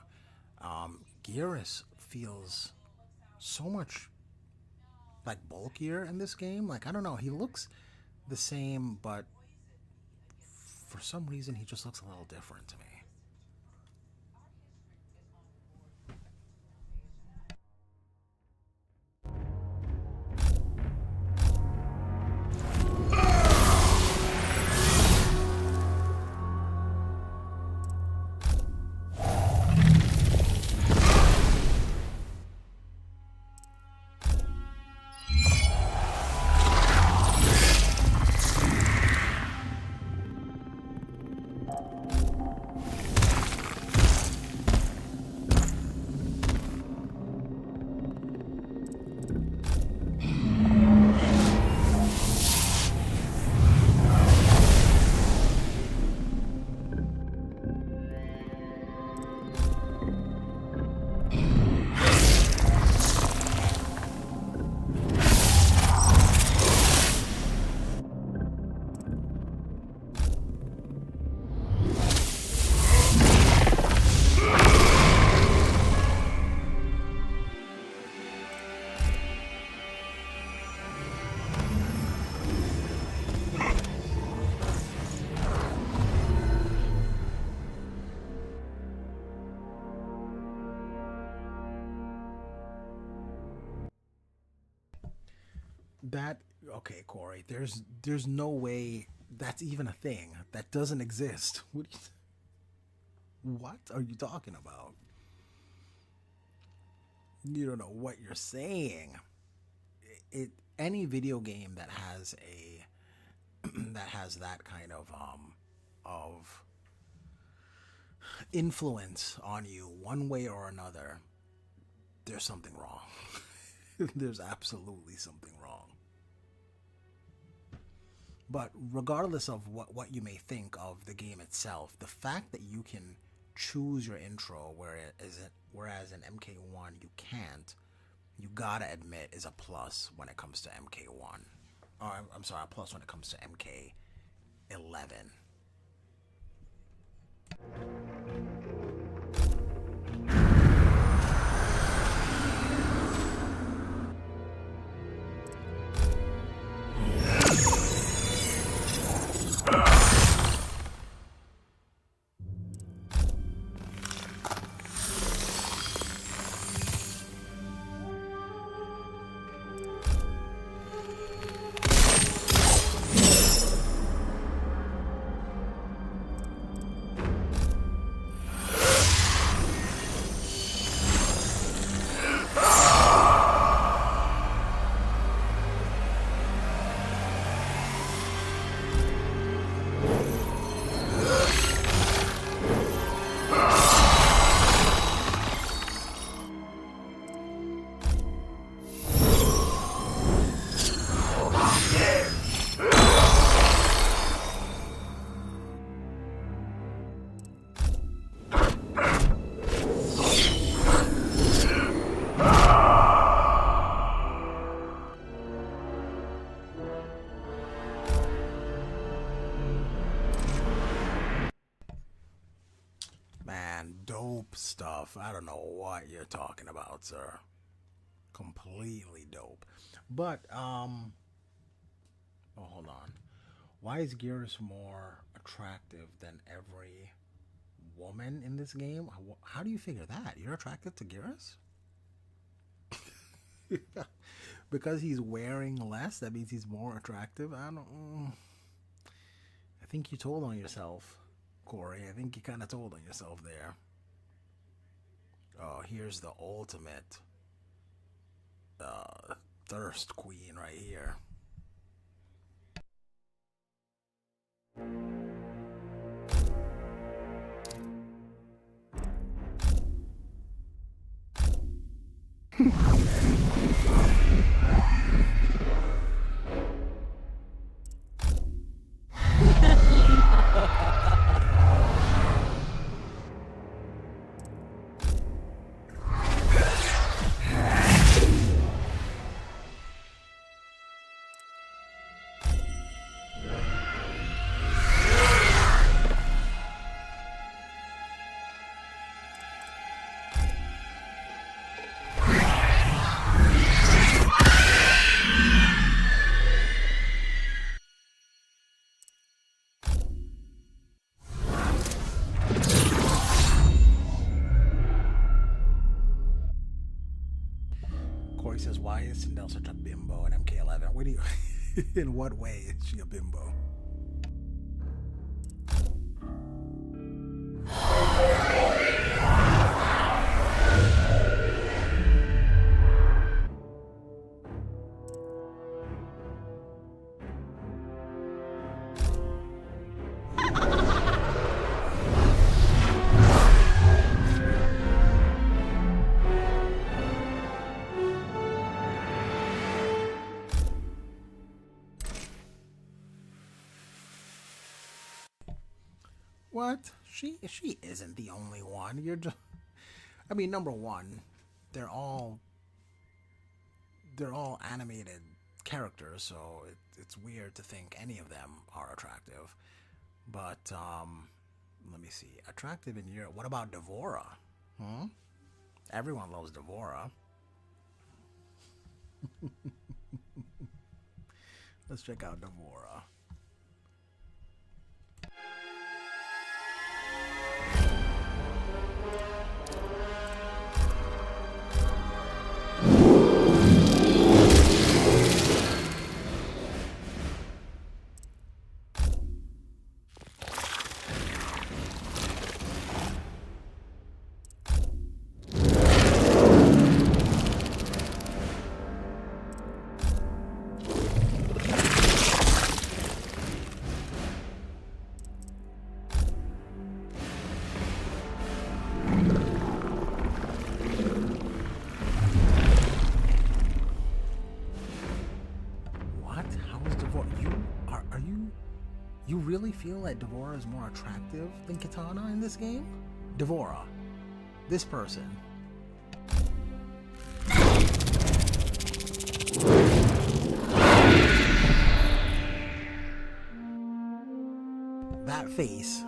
Geras feels so much like bulkier in this game. Like, I don't know, he looks the same, but for some reason he just looks a little different to me. Okay, Corey, there's no way that's even a thing. That doesn't exist. What are you talking about? You don't know what you're saying. Any video game that has that kind of influence on you one way or another there's something wrong. There's absolutely something wrong. But regardless of what you may think of the game itself, the fact that you can choose your intro, whereas in MK1 you can't, you gotta admit is a plus when it comes to MK1. Or I'm sorry, a plus when it comes to MK11. Dope stuff. I don't know what you're talking about, sir. Completely dope. But oh, hold on. Why is Geras more attractive than every woman in this game? How do you figure that? You're attracted to Geras? Because he's wearing less, that means he's more attractive? I think you told on yourself, Corey. I think you kind of told on yourself there. Oh, here's the ultimate thirst queen right here. Corey says, why is Sindel such a bimbo in MK11? What do you, in what way is she a bimbo? What? She isn't the only one. You're just, I mean, number one, they're all animated characters, so it's weird to think any of them are attractive. But let me see. Attractive in Europe. What about D'Vorah? Everyone loves D'Vorah. Let's check out D'Vorah. You really feel like D'Vorah is more attractive than Kitana in this game? D'Vorah. This person. That face.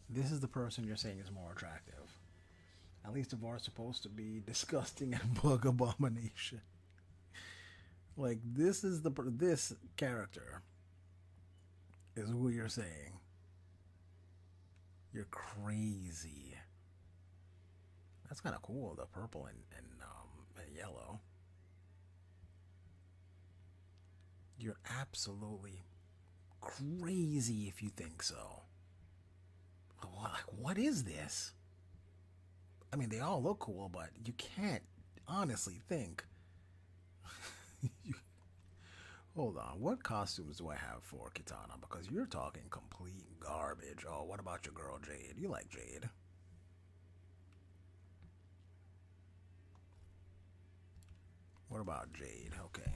This is the person you're saying is more attractive. At least D'Vorah's supposed to be disgusting and bug abomination. Like, this is this character is who you're saying. You're crazy. That's kind of cool, the purple and yellow. You're absolutely crazy if you think so. Like, what is this? I mean, they all look cool, but you can't honestly think. Hold on, what costumes do I have for Kitana? Because you're talking complete garbage. Oh, what about your girl Jade? You like Jade. What about Jade? Okay.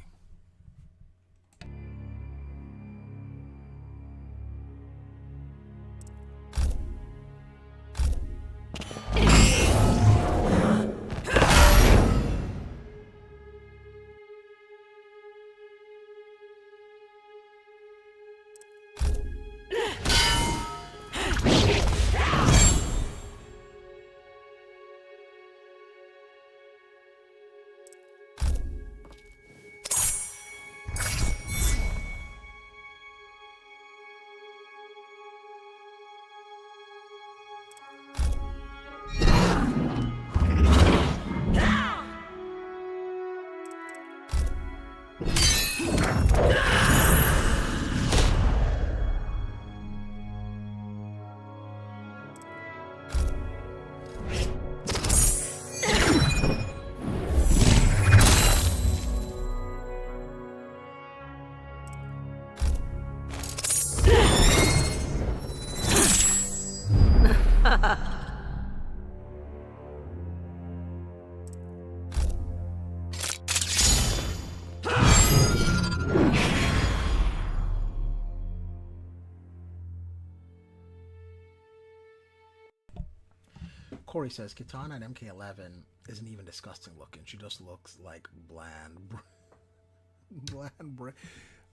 Corey says Kitana in MK11 isn't even disgusting looking. She just looks like bland.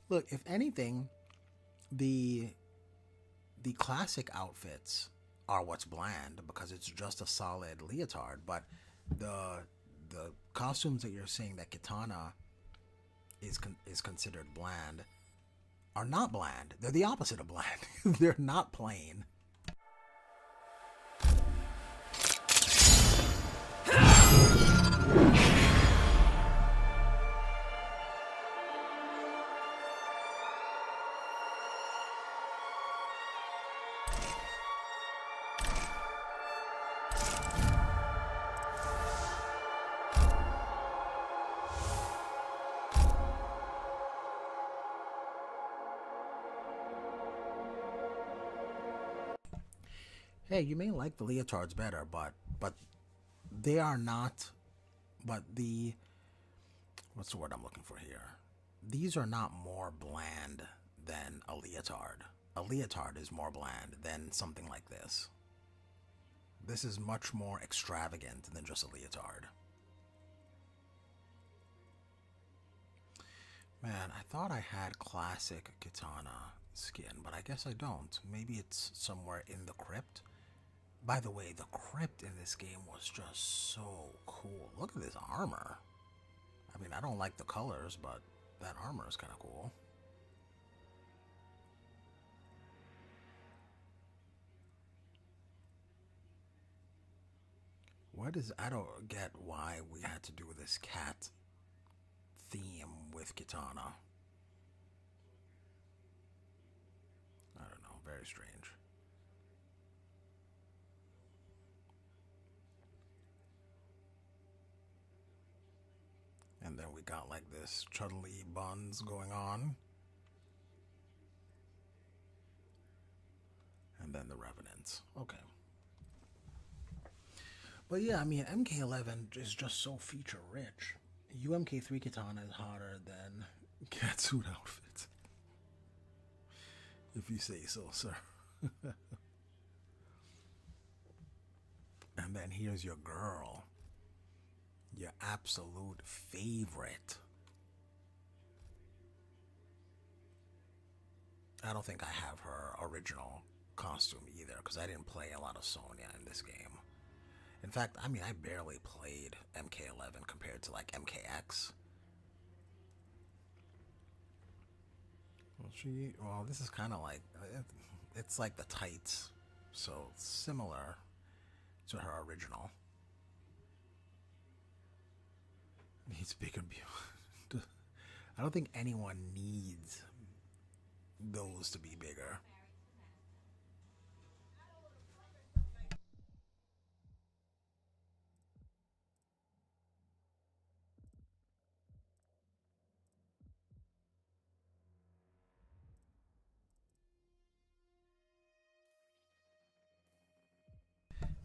Look, if anything, the classic outfits are what's bland because it's just a solid leotard. But the costumes that you're saying that Kitana is considered bland are not bland. They're the opposite of bland. They're not plain. Hey, you may like the leotards better, but they are not. But what's the word I'm looking for here? These are not more bland than a leotard. A leotard is more bland than something like this. This is much more extravagant than just a leotard. Man, I thought I had classic Kitana skin, but I guess I don't. Maybe it's somewhere in the crypt. By the way, the crypt in this game was just so cool. Look at this armor. I mean, I don't like the colors, but that armor is kind of cool. I don't get why we had to do this cat theme with Kitana. I don't know, very strange. And then we got like this Chun-Li buns going on. And then the Revenants. Okay. But yeah, I mean, MK11 is just so feature rich. UMK3 Kitana is hotter than catsuit outfits. If you say so, sir. And then here's your girl. Your absolute favorite. I don't think I have her original costume either, because I didn't play a lot of Sonya in this game. In fact, I mean, I barely played MK11 compared to like MKX. Well, this is kind of like, it's like the tights, so similar to her original. He's big and beautiful. I don't think anyone needs those to be bigger.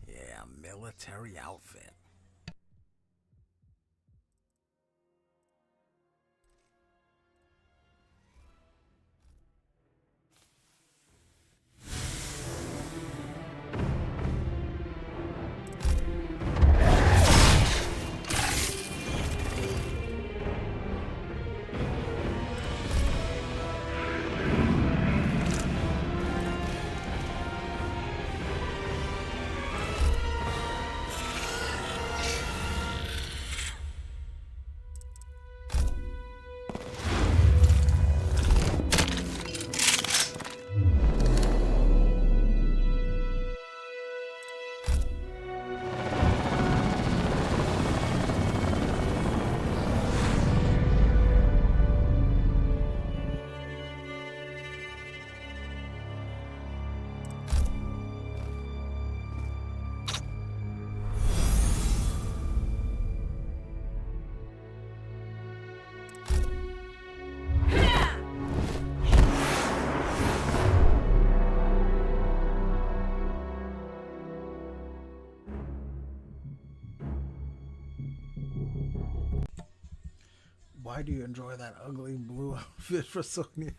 Yeah, military outfit. Why do you enjoy that ugly blue outfit for Sonya?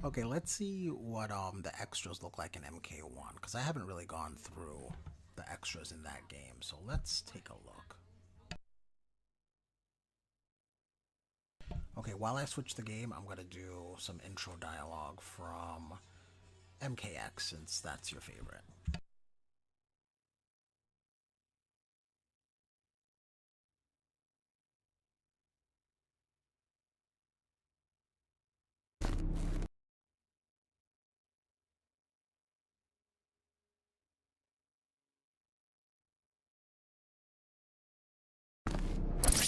Okay, let's see what the extras look like in MK1, because I haven't really gone through the extras in that game. So let's take a look. Okay, while I switch the game, I'm going to do some intro dialogue from MKX, since that's your favorite.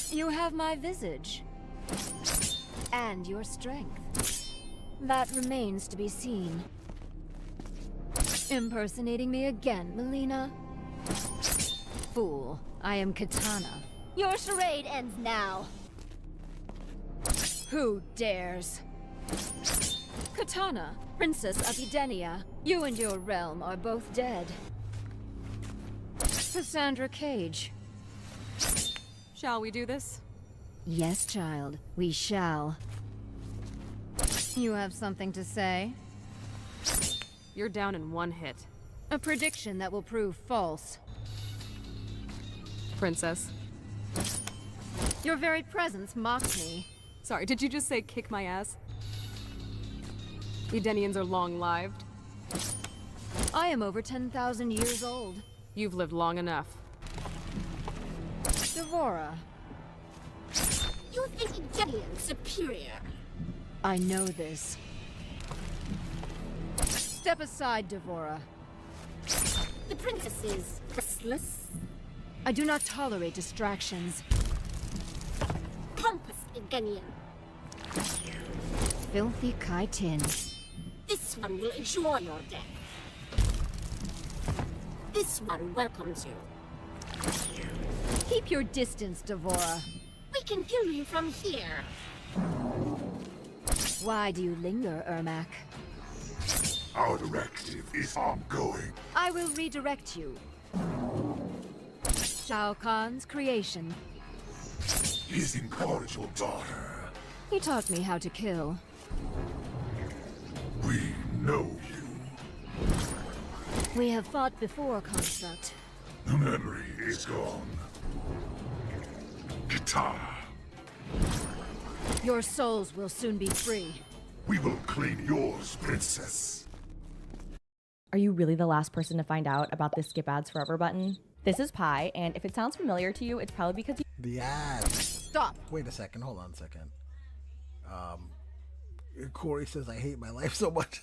You have my visage. And your strength. That remains to be seen. Impersonating me again, Mileena? Fool, I am Kitana. Your charade ends now. Who dares? Kitana, Princess of Edenia. You and your realm are both dead. Cassandra Cage. Shall we do this? Yes, child, we shall. You have something to say? You're down in one hit. A prediction that will prove false. Princess. Your very presence mocks me. Sorry, did you just say kick my ass? Edenians are long-lived. I am over 10,000 years old. You've lived long enough. D'Vorah. You think Edenian's superior? I know this. Step aside, D'Vorah. The princess is restless. I do not tolerate distractions. Compass Ganian. Filthy Kai Tin. This one will enjoy your death. This one welcomes you. Keep your distance, Devora. We can kill you from here. Why do you linger, Ermac? Our directive is ongoing. I will redirect you. Shao Kahn's creation. His incorrigible daughter. He taught me how to kill. We know you. We have fought before, Construct. The memory is gone. Guitar. Your souls will soon be free. We will claim yours, princess. Are you really the last person to find out about this skip ads forever button? This is Pi, and if it sounds familiar to you, it's probably because you— The ads. Stop. Wait a second. Hold on a second. Corey says, I hate my life so much.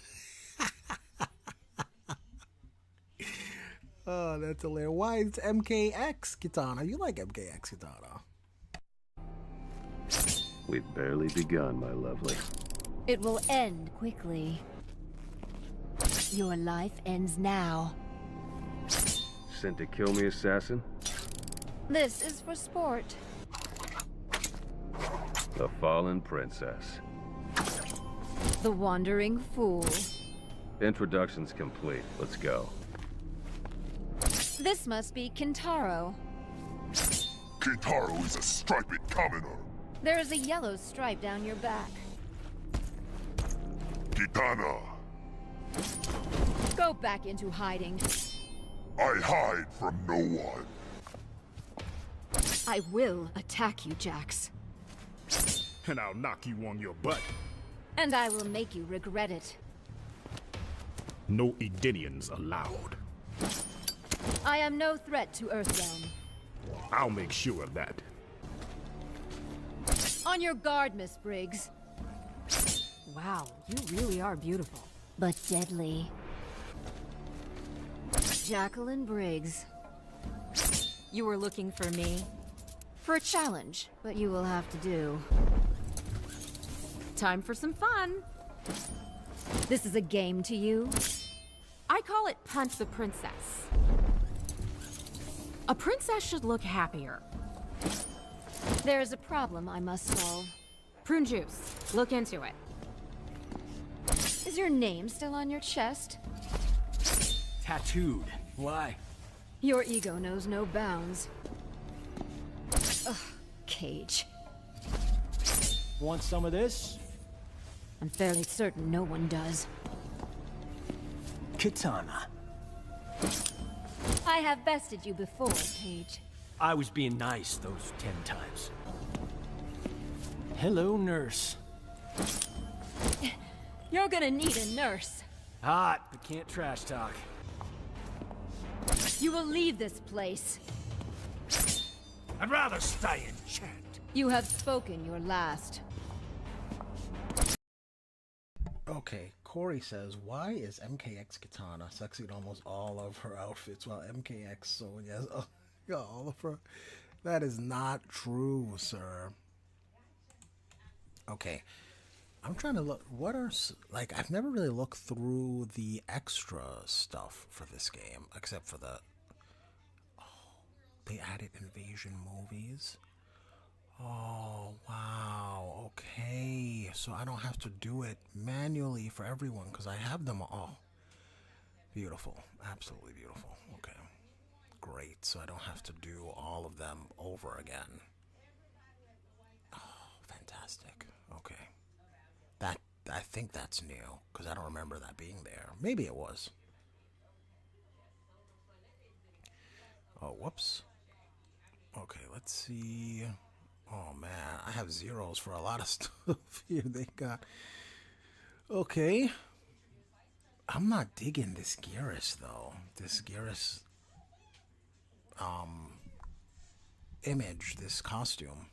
Oh, that's hilarious. Why is MKX Kitana? You like MKX Kitana? We've barely begun, my lovely. It will end quickly. Your life ends now. Sent to kill me, assassin? This is for sport. The fallen princess. The wandering fool. Introduction's complete. Let's go. This must be Kintaro. Kintaro is a striped commoner. There is a yellow stripe down your back. Kitana. Go back into hiding. I hide from no one. I will attack you, Jax. And I'll knock you on your butt. And I will make you regret it. No Edenians allowed. I am no threat to Earthrealm. I'll make sure of that. On your guard, Miss Briggs. Wow, you really are beautiful. But deadly. Jacqueline Briggs. You were looking for me? For a challenge, but you will have to do. Time for some fun. This is a game to you? I call it Punch the Princess. A princess should look happier. There is a problem I must solve. Prune juice. Look into it. Is your name still on your chest? Tattooed. Why? Your ego knows no bounds. Ugh, Cage. Want some of this? I'm fairly certain no one does. Kitana. I have bested you before, Cage. I was being nice those 10 times. Hello, nurse. You're gonna need a nurse. Hot, but can't trash talk. You will leave this place. I'd rather stay and chat. You have spoken your last. Okay, Corey says, why is MKX Kitana sexy in almost all of her outfits while MKX Sonya has all of her? That is not true, sir. Okay, I'm trying to look. What are, like, I've never really looked through the extra stuff for this game, except for the, they added invasion movies. Oh, wow. Okay. So I don't have to do it manually for everyone because I have them all. Beautiful. Absolutely beautiful. Okay. Great. So I don't have to do all of them over again. Oh, fantastic. Okay. I think that's new because I don't remember that being there. Maybe it was. Oh, whoops. Okay, let's see. Oh man, I have zeros for a lot of stuff here. They got. Okay. I'm not digging this Geras though. This Geras image, this costume.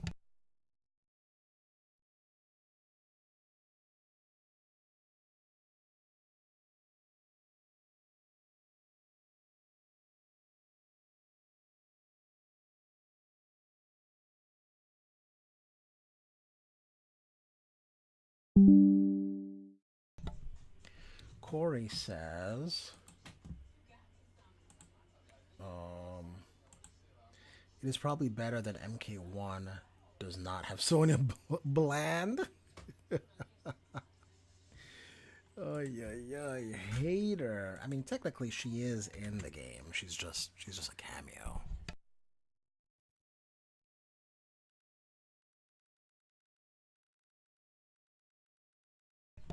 Corey says, it is probably better than MK1 does not have Sonya Bland. Oh yeah, hater. I mean, technically she is in the game. She's just a cameo.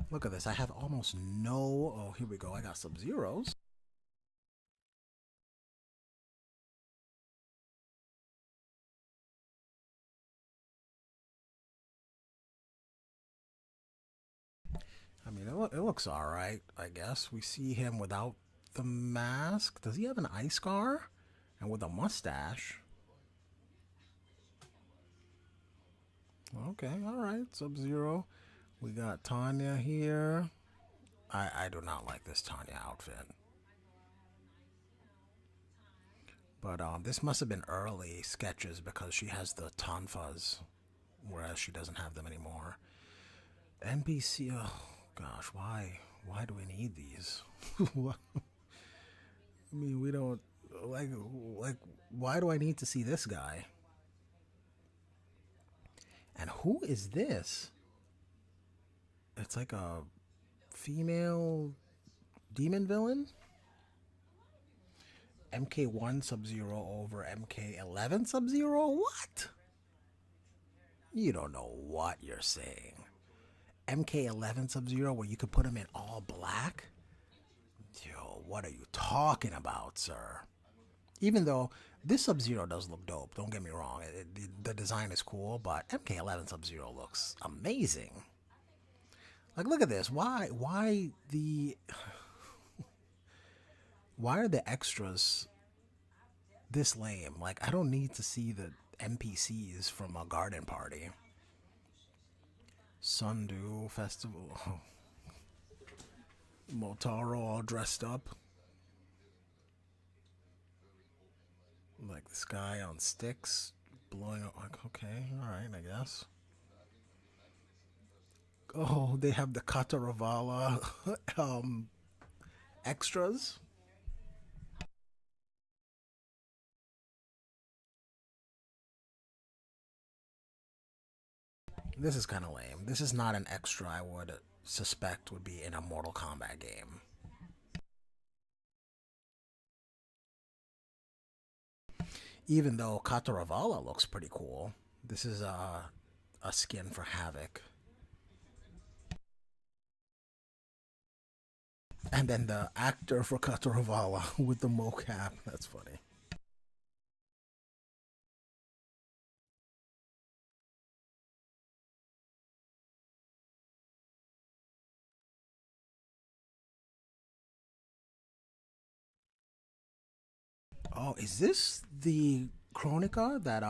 Look at this. I have almost no. Oh, here we go. I got Sub-Zeros. I mean, it looks all right, I guess. We see him without the mask. Does he have an eye scar? And with a mustache. Okay, all right. Sub-Zero. We got Tanya here. I do not like this Tanya outfit. But this must have been early sketches because she has the tonfas, whereas she doesn't have them anymore. NPC, oh gosh, why do we need these? I mean, we don't, like, why do I need to see this guy? And who is this? It's like a female demon villain? MK1 Sub-Zero over MK11 Sub-Zero? What? You don't know what you're saying. MK11 Sub-Zero where you could put him in all black? Yo, what are you talking about, sir? Even though this Sub-Zero does look dope, don't get me wrong. The design is cool, but MK11 Sub-Zero looks amazing. Like, look at this. Why are the extras this lame? Like, I don't need to see the NPCs from a garden party. Sundew Festival. Oh. Motaro all dressed up. Like this guy on sticks blowing up. Like, okay, alright, I guess. Oh, they have the Kataravala extras. This is kind of lame. This is not an extra I would suspect would be in a Mortal Kombat game. Even though Kataravala looks pretty cool. This is a skin for Havoc. And then the actor for Kataravala with the mocap. That's funny. Oh, is this the Chronica that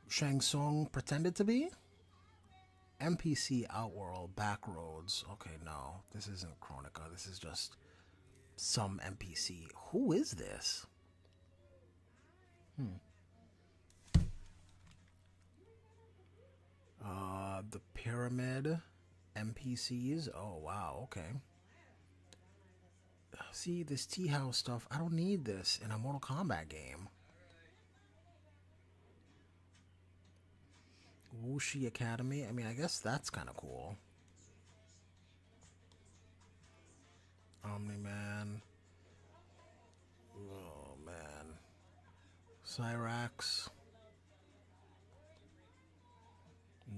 Shang Tsung pretended to be? NPC Outworld Backroads. Okay, no, this isn't Chronica. This is just some NPC. Who is this? The Pyramid NPCs. Oh wow. Okay. See, this tea house stuff, I don't need this in a Mortal Kombat game. Wuxi Academy, I mean, I guess that's kind of cool. Omni-Man. Oh, man. Cyrax.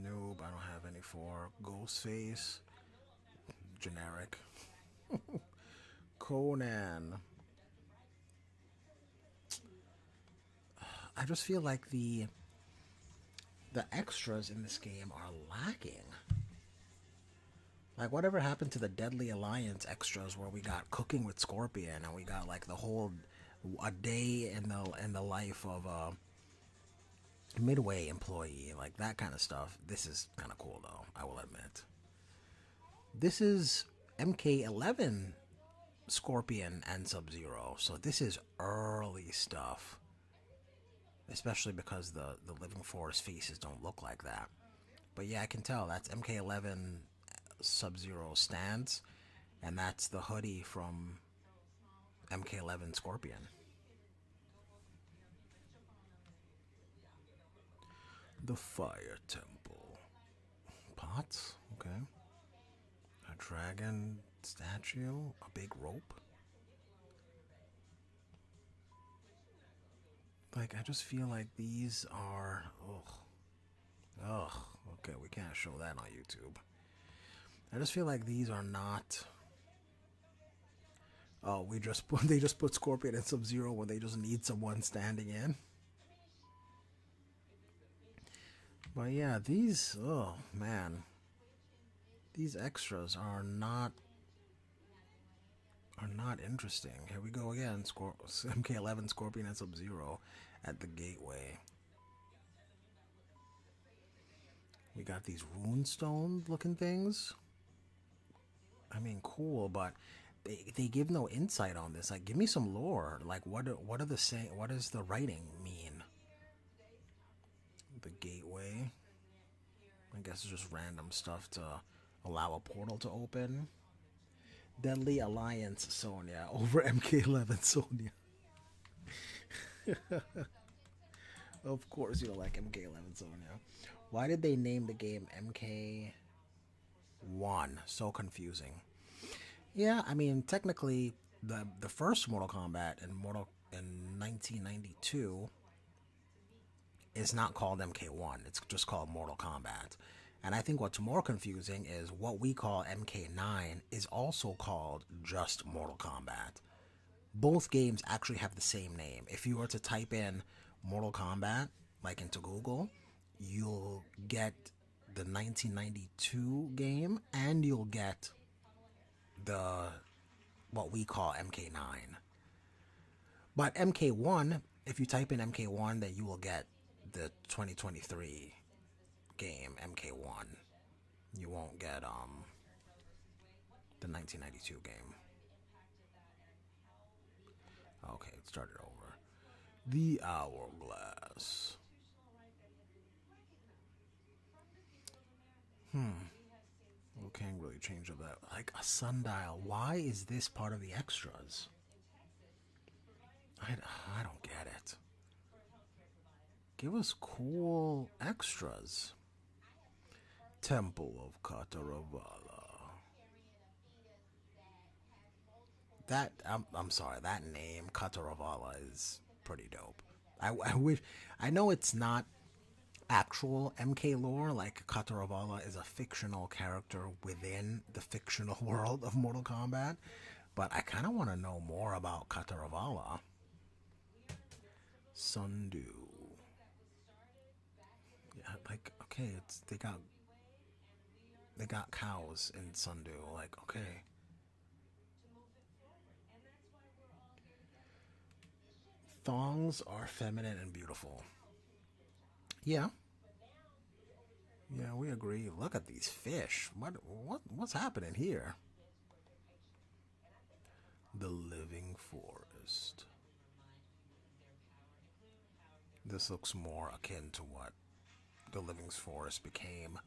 Noob, I don't have any for. Ghostface. Generic. Conan. I just feel like the extras in this game are lacking. Like, whatever happened to the Deadly Alliance extras where we got Cooking with Scorpion and we got like the whole a day in the life of a Midway employee, like that kind of stuff. This is kind of cool though, I will admit. This is MK11 Scorpion and Sub-Zero, so this is early stuff, especially because the Living Force faces don't look like that. But yeah, I can tell that's MK11 Sub-Zero stance, And that's the hoodie from MK11 Scorpion. The Fire Temple. Pots? Okay. A dragon statue? A big rope? Like, I just feel like these are... Ugh. Okay, we can't show that on YouTube. I just feel like these are not... Oh, they just put Scorpion and Sub-Zero when they just need someone standing in. But yeah, these... Oh, man. These extras are not interesting. Here we go again. MK11 Scorpion and Sub-Zero at the gateway. We got these runestone looking things. I mean, cool, but they give no insight on this. Like, give me some lore. Like, what are the saying? What does the writing mean? The gateway. I guess it's just random stuff to allow a portal to open. Deadly Alliance Sonya over MK11 Sonya. Of course you don't like MK11 Sonya. Why did they name the game MK1? So confusing. Yeah, I mean, technically, the first Mortal Kombat in 1992 is not called MK1. It's just called Mortal Kombat. And I think what's more confusing is what we call MK9 is also called just Mortal Kombat. Both games actually have the same name. If you were to type in Mortal Kombat, like into Google, you'll get the 1992 game and you'll get what we call MK9. But MK1, if you type in MK1, then you will get the 2023 game MK1. You won't get the 1992 game. Okay, it started over. The Hourglass. We can't really change up that. Like a sundial. Why is this part of the extras? I don't get it. Give us cool extras. Temple of Kataravala. That I'm sorry. That name Kataravala is pretty dope. I know it's not actual MK lore, like Kataravala is a fictional character within the fictional world of Mortal Kombat, but I kind of want to know more about Kataravala. Sundu. Yeah, like, okay, they got cows in Sundu, like, okay. Thongs are feminine and beautiful. Yeah. Yeah, we agree. Look at these fish. What's happening here? The Living Forest. This looks more akin to what the Living Forest became.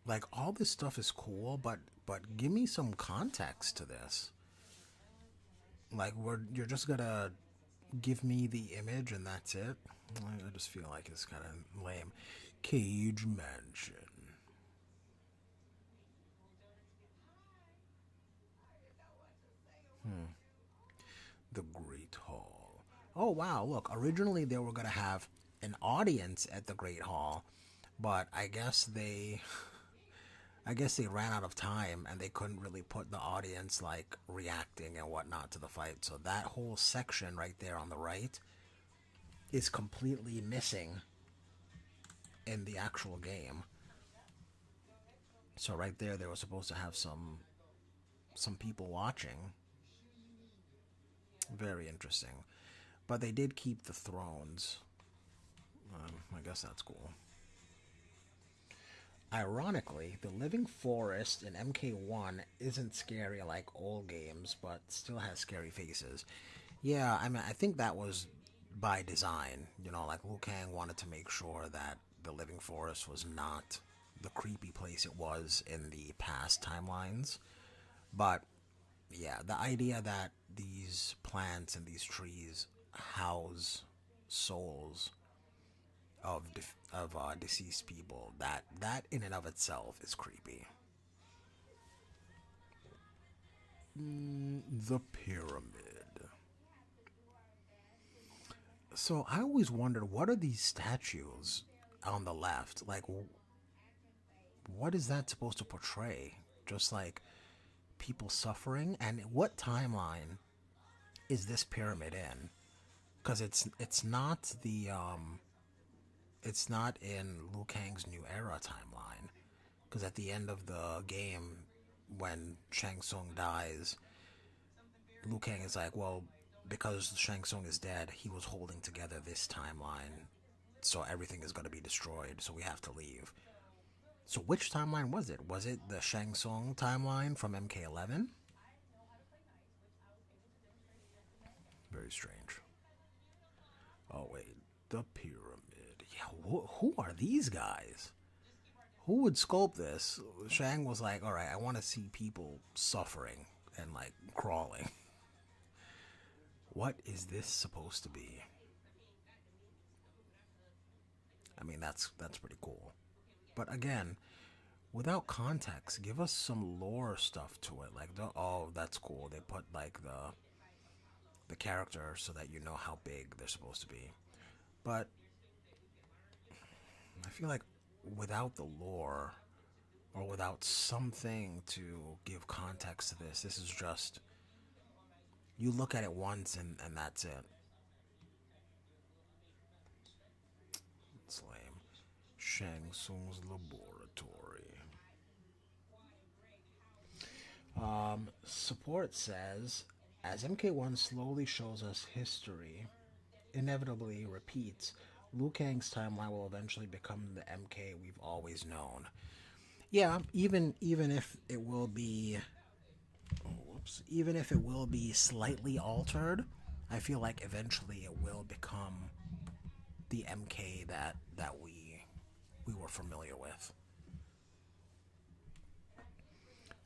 Like, all this stuff is cool, but give me some context to this. Like, you're just gonna give me the image and that's it? I just feel like it's kind of lame. Cage Mansion. The Great Hall. Oh, wow, look, originally they were gonna have an audience at the Great Hall, but I guess they ran out of time and they couldn't really put the audience like reacting and whatnot to the fight. So that whole section right there on the right is completely missing in the actual game. So right there, they were supposed to have some people watching. Very interesting. But they did keep the thrones. I guess that's cool. Ironically, the Living Forest in MK1 isn't scary like old games, but still has scary faces. Yeah, I mean, I think that was by design. You know, like Liu Kang wanted to make sure that the Living Forest was not the creepy place it was in the past timelines. But yeah, the idea that these plants and these trees house souls of deceased people, that in and of itself is creepy. The pyramid. So I always wondered, what are these statues on the left? Like, what is that supposed to portray? Just like people suffering? And what timeline is this pyramid in? Because it's not the it's not in Liu Kang's New Era timeline. Because at the end of the game, when Shang Tsung dies, Liu Kang is like, well, because Shang Tsung is dead, he was holding together this timeline, so everything is going to be destroyed, so we have to leave. So which timeline was it? Was it the Shang Tsung timeline from MK11? Very strange. Oh wait, the pyramid. Yeah, who are these guys? Who would sculpt this? Shang was like, alright, I want to see people suffering and like crawling. What is this supposed to be? I mean, that's pretty cool. But again, without context, give us some lore stuff to it. Like, oh, that's cool. They put like the character so that you know how big they're supposed to be. But I feel like without the lore or without something to give context to this, this is just, you look at it once and that's it. It's lame. Shang Tsung's laboratory. Support says, as MK1 slowly shows us history inevitably repeats, Liu Kang's timeline will eventually become the MK we've always known. Yeah, even if it will be, even if it will be slightly altered, I feel like eventually it will become the MK that we were familiar with.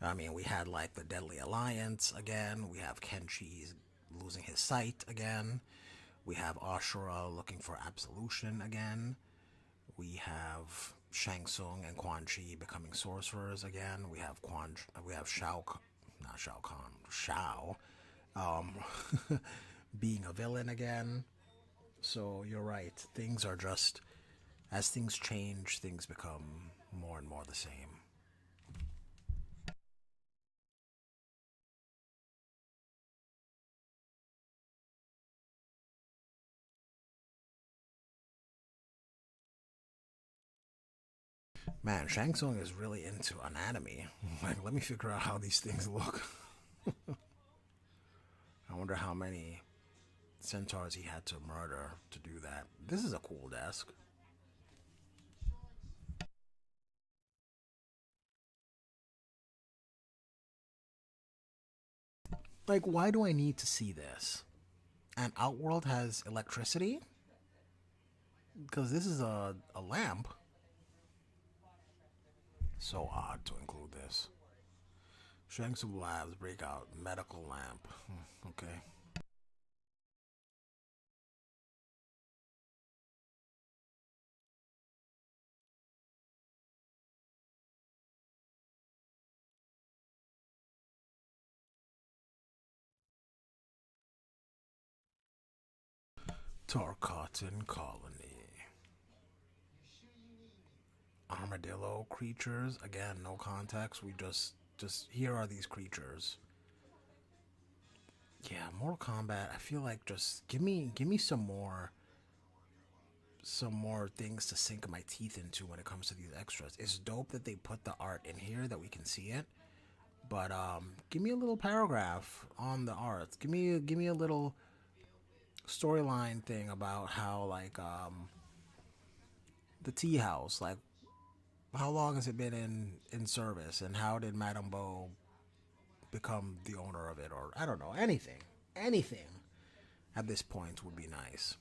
I mean, we had like the Deadly Alliance again. We have Kenshi losing his sight again. We have Ashura looking for absolution again. We have Shang Tsung and Quan Chi becoming sorcerers again. We have Shao being a villain again. So you're right. Things are just, as things change, things become more and more the same. Man, Shang Tsung is really into anatomy. Like, let me figure out how these things look. I wonder how many centaurs he had to murder to do that. This is a cool desk. Like, why do I need to see this? And Outworld has electricity? Because this is a lamp. So odd to include this. Shang Tsung Labs breakout medical lamp. Okay. Tarkatan Colony. Armadillo creatures. Again, no context. We just here are these creatures. Yeah, Mortal Kombat. I feel like just give me some more things to sink my teeth into when it comes to these extras. It's dope that they put the art in here that we can see it. But give me a little paragraph on the art. Give me a little storyline thing about how like the tea house, like how long has it been in service, and how did Madame Bo become the owner of it, or I don't know, anything at this point would be nice.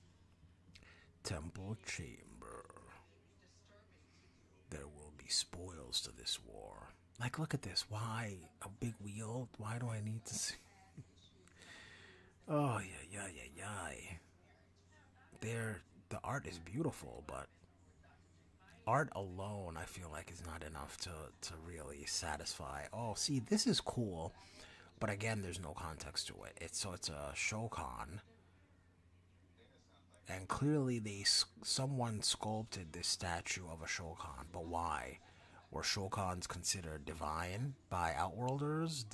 Temple Chamber. There will be spoils to this war. Like, look at this. Why a big wheel? Why do I need to see? Oh, yeah. The art is beautiful, but art alone, I feel like, is not enough to really satisfy. Oh, see, this is cool, but again, there's no context to it. It's a Shokan, and clearly someone sculpted this statue of a Shokan, but why? Were Shokans considered divine by Outworlders?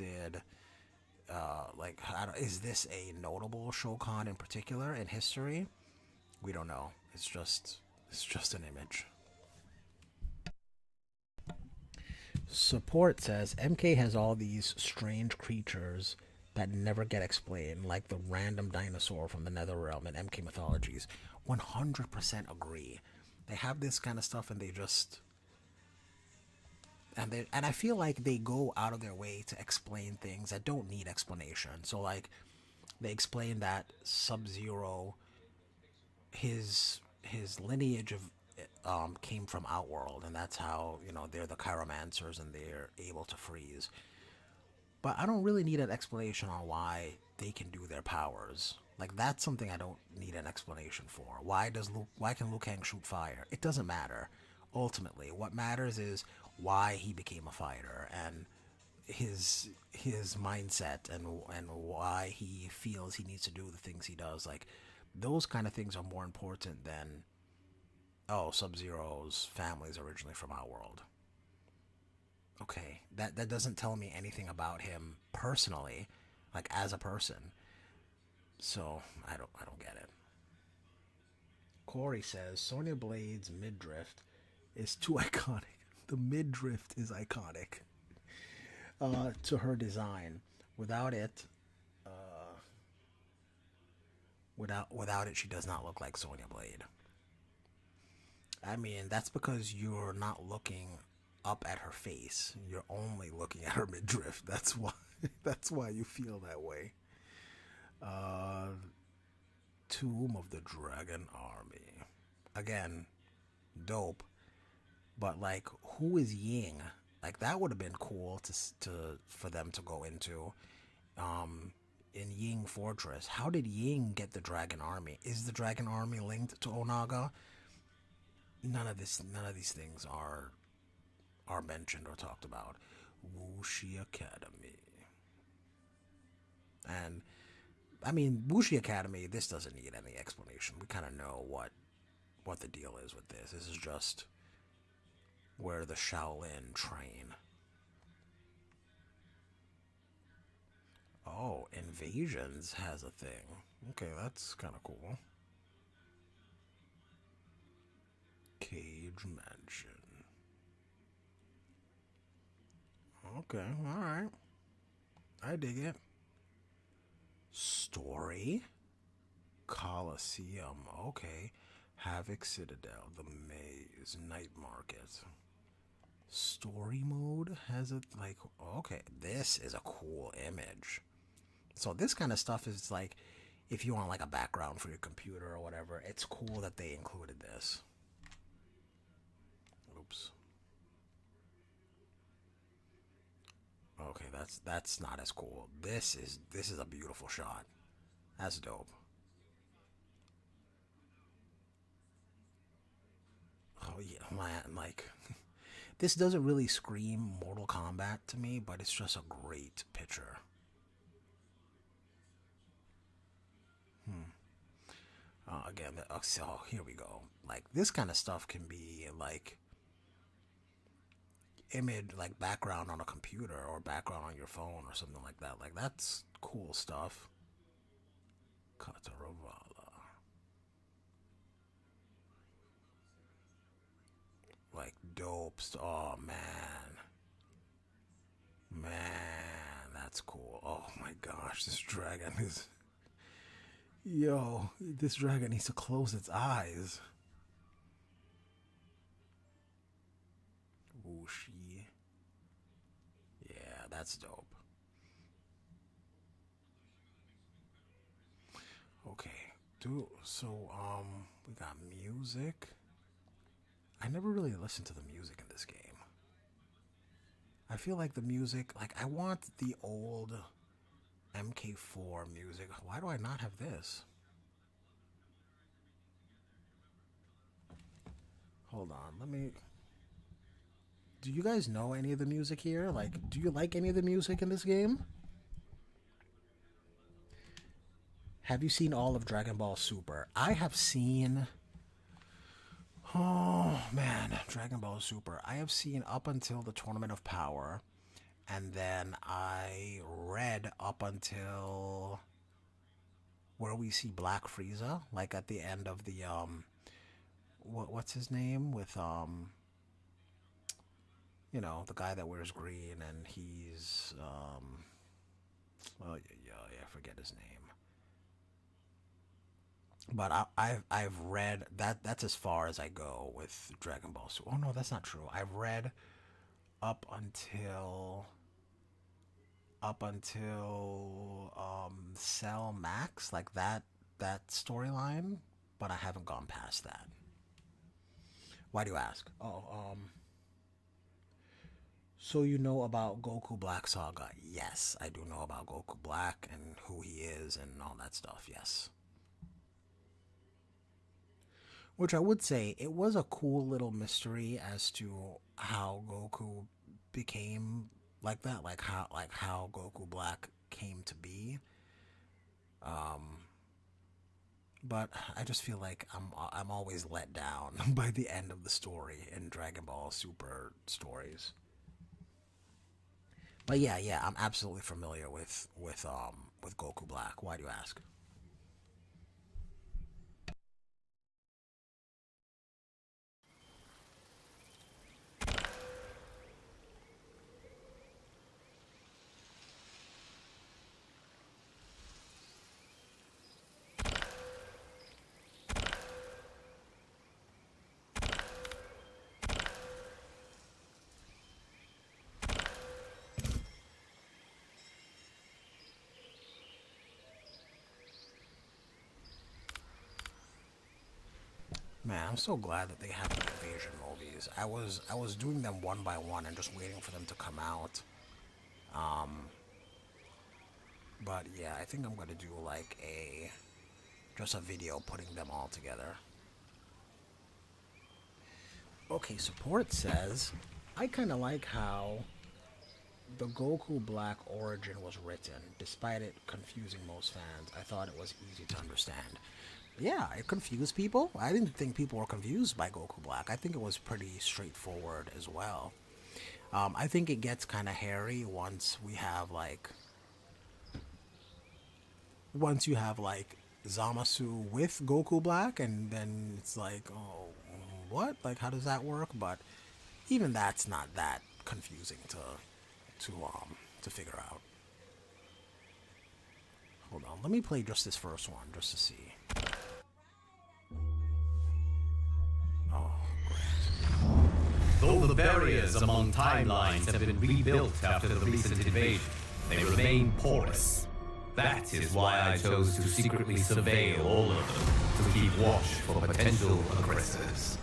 Is this a notable Shokan in particular in history? We don't know. It's just an image. Support says MK has all these strange creatures that never get explained, like the random dinosaur from the Netherrealm in MK Mythologies. 100% agree. They have this kind of stuff, and they just and I feel like they go out of their way to explain things that don't need explanation. So like, they explain that Sub-Zero, his lineage of came from Outworld, and that's how, you know, they're the Chiromancers and they're able to freeze. But I don't really need an explanation on why they can do their powers. Like, that's something I don't need an explanation for. Why can Liu Kang shoot fire? It doesn't matter. Ultimately, what matters is why he became a fighter, and his mindset, and why he feels he needs to do the things he does. Like, those kind of things are more important than, oh, Sub-Zero's family is originally from Outworld. Okay, that doesn't tell me anything about him personally, like as a person. So I don't get it. Corey says Sonya Blade's midriff is too iconic. The midriff is iconic to her design. Without it, she does not look like Sonya Blade. I mean, that's because you're not looking up at her face. You're only looking at her midriff. That's why you feel that way. Tomb of the Dragon Army. Again, dope. But like, who is Ying? Like, that would have been cool for them to go into. In Ying Fortress, how did Ying get the Dragon Army? Is the Dragon Army linked to Onaga? None of these things are mentioned or talked about. Wuxi Academy. And I mean, Wuxi Academy, this doesn't need any explanation. We kind of know what the deal is with this. This is just where the Shaolin train. Oh, Invasions has a thing. Okay, that's kind of cool. Cage Mansion. Okay, alright. I dig it. Story? Coliseum. Okay. Havoc Citadel. The Maze. Night Market. Story mode has it, like, okay, this is a cool image. So this kind of stuff is like, if you want like a background for your computer or whatever, it's cool that they included this. Oops. Okay, that's not as cool. This is a beautiful shot. That's dope. Oh yeah, man, like this doesn't really scream Mortal Kombat to me, but it's just a great picture. Again, so here we go. Like, this kind of stuff can be like image, like background on a computer or background on your phone or something like that. Like, that's cool stuff. Kataravala. Like, dope. Oh man, that's cool. Oh my gosh, this dragon is. Yo, this dragon needs to close its eyes. Wuxi. Yeah, that's dope. Okay, we got music. I never really listened to the music in this game. I feel like the music, like I want the old MK4 music. Why do I not have this? Hold on, let me... Do you guys know any of the music here? Like, do you like any of the music in this game? Have you seen all of Dragon Ball Super? I have seen... Oh, man. Dragon Ball Super. I have seen up until the Tournament of Power. And then I read up until... where we see Black Frieza. Like at the end of the, what's his name? With, you know, the guy that wears green and he's, oh, yeah, I forget his name. But I've read that. That's as far as I go with Dragon Ball Super. Oh no, that's not true. I've read up until Cell Max, like that storyline, but I haven't gone past that. Why do you ask? Oh, so you know about Goku Black Saga? Yes, I do know about Goku Black and who he is and all that stuff. Yes. Which I would say, it was a cool little mystery as to how Goku became like that, like how Goku Black came to be. But I just feel like I'm always let down by the end of the story in Dragon Ball Super stories. But yeah, I'm absolutely familiar with Goku Black. Why do you ask? Man, I'm so glad that they have the invasion movies. I was doing them one by one and just waiting for them to come out. But yeah, I think I'm gonna do like just a video putting them all together. Okay, support says, I kind of like how the Goku Black origin was written. Despite it confusing most fans, I thought it was easy to understand. Yeah, it confused people. I didn't think people were confused by Goku Black. I think it was pretty straightforward as well. I think it gets kind of hairy once you have like Zamasu with Goku Black, and then it's like, oh, what? Like, how does that work? But even that's not that confusing to figure out. Hold on, let me play just this first one just to see. Though the barriers among timelines have been rebuilt after the recent invasion, they remain porous. That is why I chose to secretly surveil all of them, to keep watch for potential aggressors.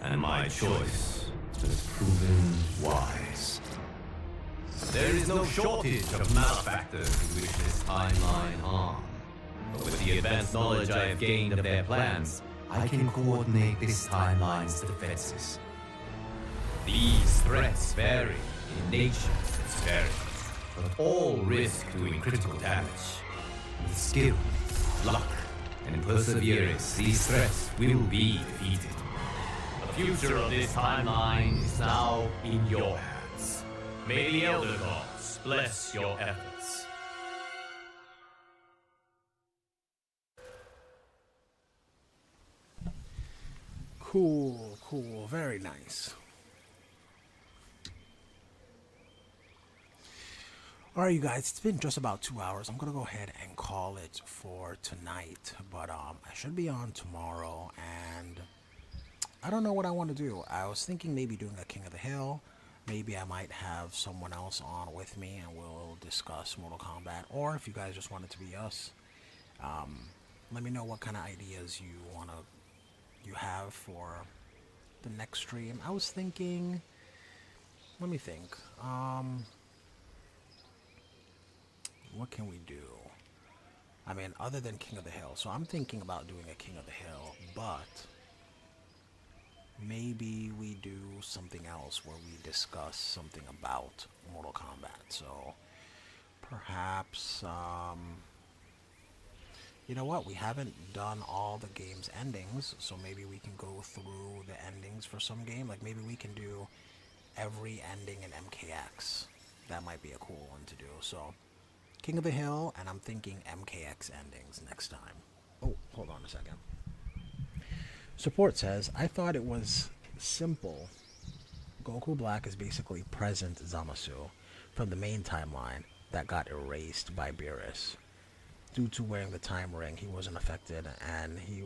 And my choice has proven wise. There is no shortage of malefactors who wish this timeline harm. But with the advanced knowledge I have gained of their plans, I can coordinate this timeline's defenses. These threats vary in nature and severity, but all risk doing critical damage. With skill, luck, and perseverance, these threats will be defeated. The future of this timeline is now in your hands. May the Elder Gods bless your efforts. Cool, very nice. Alright, you guys, it's been just about 2 hours. I'm gonna go ahead and call it for tonight, but I should be on tomorrow, and I don't know what I want to do. I was thinking maybe doing a King of the Hill. Maybe I might have someone else on with me and we'll discuss Mortal Kombat, or if you guys just want it to be us, let me know what kind of ideas you have for the next stream. I was thinking, let me think. What can we do? I mean, other than King of the Hill. So I'm thinking about doing a King of the Hill, but maybe we do something else where we discuss something about Mortal Kombat. So perhaps, you know what? We haven't done all the game's endings, so maybe we can go through the endings for some game. Like maybe we can do every ending in MKX. That might be a cool one to do. So King of the Hill, and I'm thinking MKX endings next time. Oh, hold on a second. Support says, I thought it was simple. Goku Black is basically present Zamasu from the main timeline that got erased by Beerus. Due to wearing the time ring, he wasn't affected, and he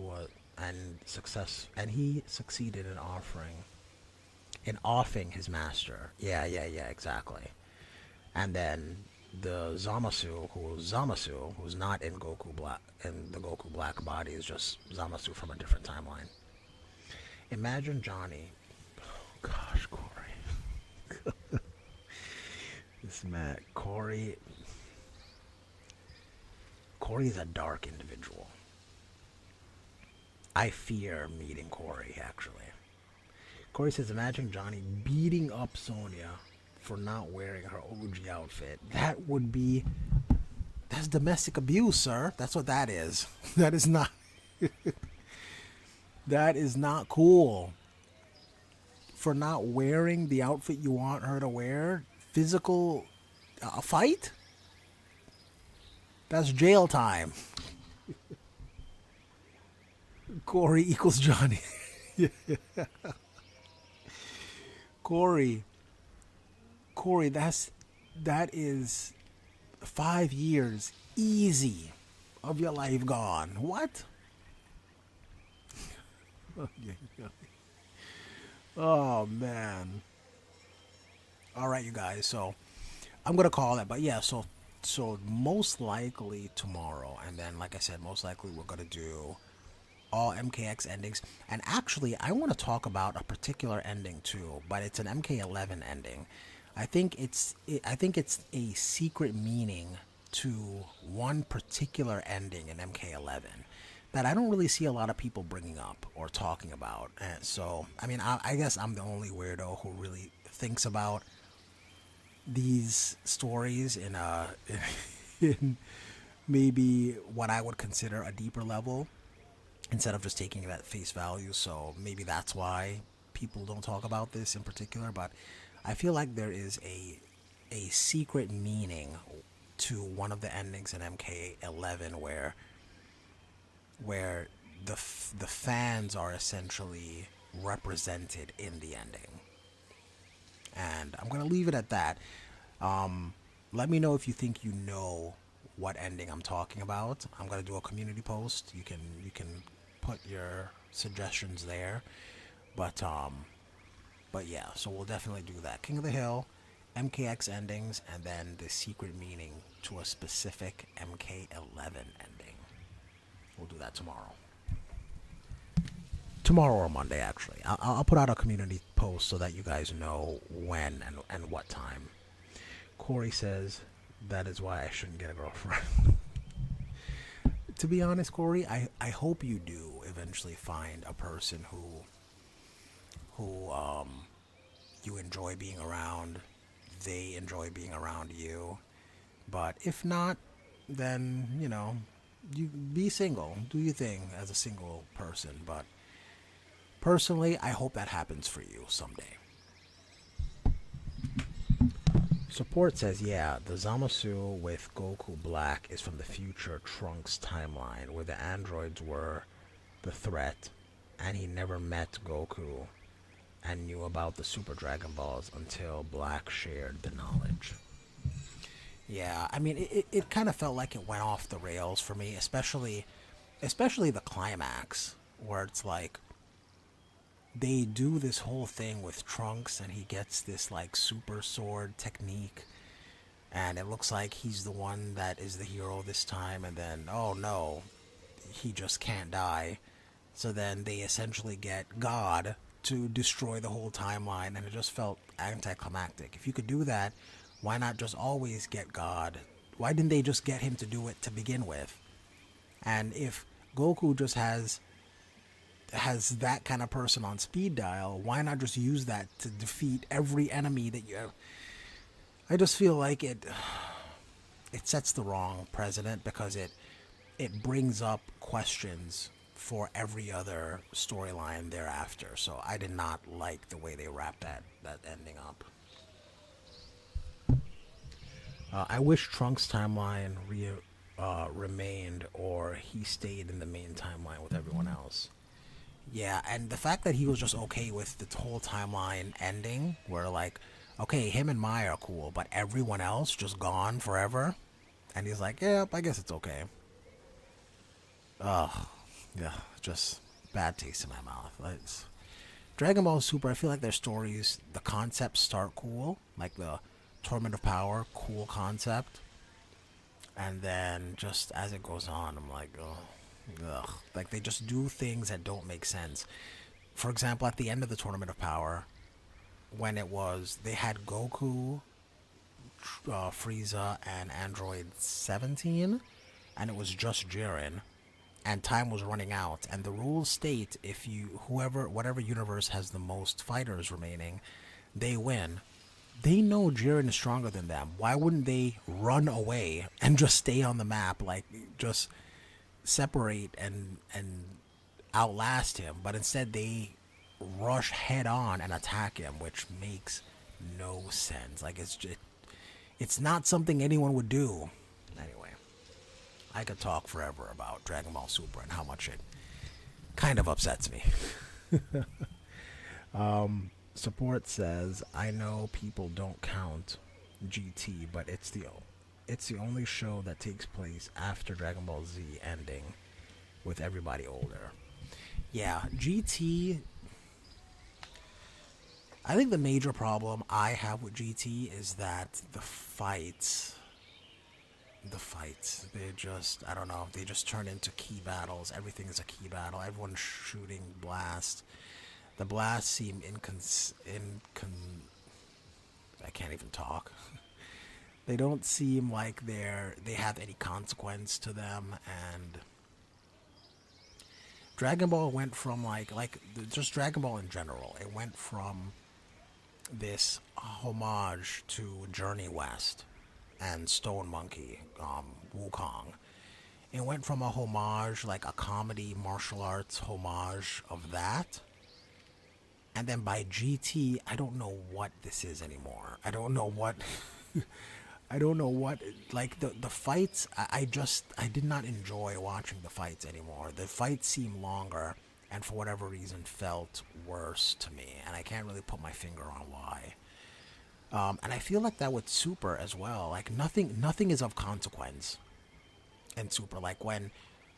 succeeded in offing his master. Yeah, exactly. And then the Zamasu, who's not in Goku Black, in the Goku Black body, is just Zamasu from a different timeline. Imagine Johnny. Oh gosh, Corey. This man, Corey is a dark individual. I fear meeting Corey, actually. Corey says, imagine Johnny beating up Sonya for not wearing her OG outfit. That's domestic abuse, sir. That's what that is. That is not that is not cool. For not wearing the outfit you want her to wear, physical fight? That's jail time. Corey equals Johnny. Corey, that is 5 years easy of your life gone. What? Oh man. All right, you guys. So I'm gonna call it, but yeah. So most likely tomorrow, and then like I said, most likely we're gonna do all MKX endings. And actually, I want to talk about a particular ending too, but it's an MK11 ending. I think it's a secret meaning to one particular ending in MK11 that I don't really see a lot of people bringing up or talking about. And so, I mean, I guess I'm the only weirdo who really thinks about these stories in in maybe what I would consider a deeper level, instead of just taking it at face value. So maybe that's why people don't talk about this in particular, but I feel like there is a secret meaning to one of the endings in MK11 where the fans are essentially represented in the ending. And I'm gonna leave it at that. Let me know if you think you know what ending I'm talking about. I'm gonna do a community post. You can put your suggestions there. But yeah, so we'll definitely do that. King of the Hill, MKX endings, and then the secret meaning to a specific MK11 ending. We'll do that tomorrow. Tomorrow or Monday, actually. I'll put out a community post so that you guys know when and what time. Corey says, that is why I shouldn't get a girlfriend. To be honest, Corey, I hope you do eventually find a person who you enjoy being around, they enjoy being around you. But if not, then, you know, you be single. Do your thing as a single person. But personally, I hope that happens for you someday. Support says, yeah, the Zamasu with Goku Black is from the future Trunks timeline, where the androids were the threat, and he never met Goku and knew about the Super Dragon Balls until Black shared the knowledge. Yeah, I mean, it kind of felt like it went off the rails for me, especially the climax, where it's like, they do this whole thing with Trunks, and he gets this, like, super sword technique, and it looks like he's the one that is the hero this time, and then, oh no, he just can't die. So then they essentially get God to destroy the whole timeline, and it just felt anticlimactic. If you could do that, why not just always get God? Why didn't they just get him to do it to begin with? And if Goku just has that kind of person on speed dial, why not just use that to defeat every enemy that you have? I just feel like it sets the wrong precedent, because it brings up questions for every other storyline thereafter. So I did not like the way they wrapped that ending up. I wish Trunks' timeline remained, or he stayed in the main timeline with everyone else. Yeah, and the fact that he was just okay with the whole timeline ending, where like, okay, him and Mai are cool, but everyone else just gone forever, and he's like, yeah, I guess it's okay. Ugh, yeah, just bad taste in my mouth. It's Dragon Ball Super. I feel like their stories, the concepts start cool, like the Tournament of Power, cool concept, and then just as it goes on, I'm like, oh. Ugh. Like, they just do things that don't make sense. For example, at the end of the Tournament of Power, when they had Goku, Frieza, and Android 17, and it was just Jiren, and time was running out, and the rules state if whatever universe has the most fighters remaining, they win. They know Jiren is stronger than them. Why wouldn't they run away and just stay on the map, like, just separate and outlast him? But instead they rush head on and attack him, which makes no sense. Like, it's not something anyone would do. Anyway, I could talk forever about Dragon Ball Super and how much it kind of upsets me. Support says, I know people don't count GT, but it's the only show that takes place after Dragon Ball Z ending, with everybody older. Yeah, GT, I think the major problem I have with GT is that the fights, they just, I don't know, they just turn into key battles. Everything is a key battle. Everyone's shooting blast. The blasts seem I can't even talk. They don't seem like they have any consequence to them, and Dragon Ball went from just Dragon Ball in general, it went from this homage to Journey West and Stone Monkey, Wukong. It went from a homage, like a comedy martial arts homage of that, and then by GT, I don't know what this is anymore. I don't know what like the fights, I did not enjoy watching the fights anymore. The fights seemed longer, and for whatever reason felt worse to me, and I can't really put my finger on why. And I feel like that with Super as well. Like, nothing is of consequence in Super. Like, when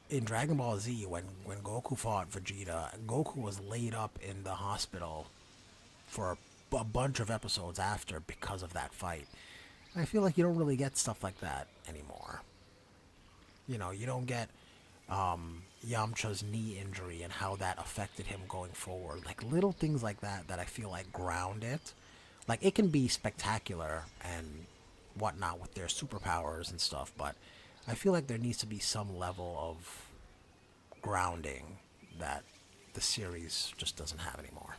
in Dragon Ball Z, when Goku fought Vegeta, Goku was laid up in the hospital for a bunch of episodes after because of that fight. And I feel like you don't really get stuff like that anymore. You know, you don't get Yamcha's knee injury and how that affected him going forward. Like, little things like that I feel like ground it. Like, it can be spectacular and whatnot with their superpowers and stuff, but I feel like there needs to be some level of grounding that the series just doesn't have anymore.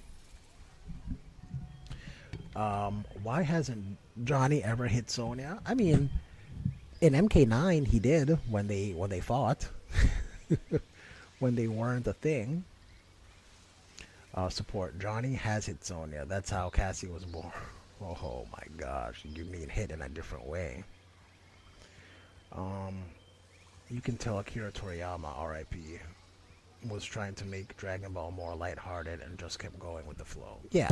Why hasn't Johnny ever hit Sonya? I mean, in MK9 he did when they fought, when they weren't a thing. Support, Johnny has hit Sonya. That's how Cassie was born. Oh my gosh, you mean hit in a different way. You can tell Akira Toriyama, R.I.P., was trying to make Dragon Ball more lighthearted and just kept going with the flow. Yeah,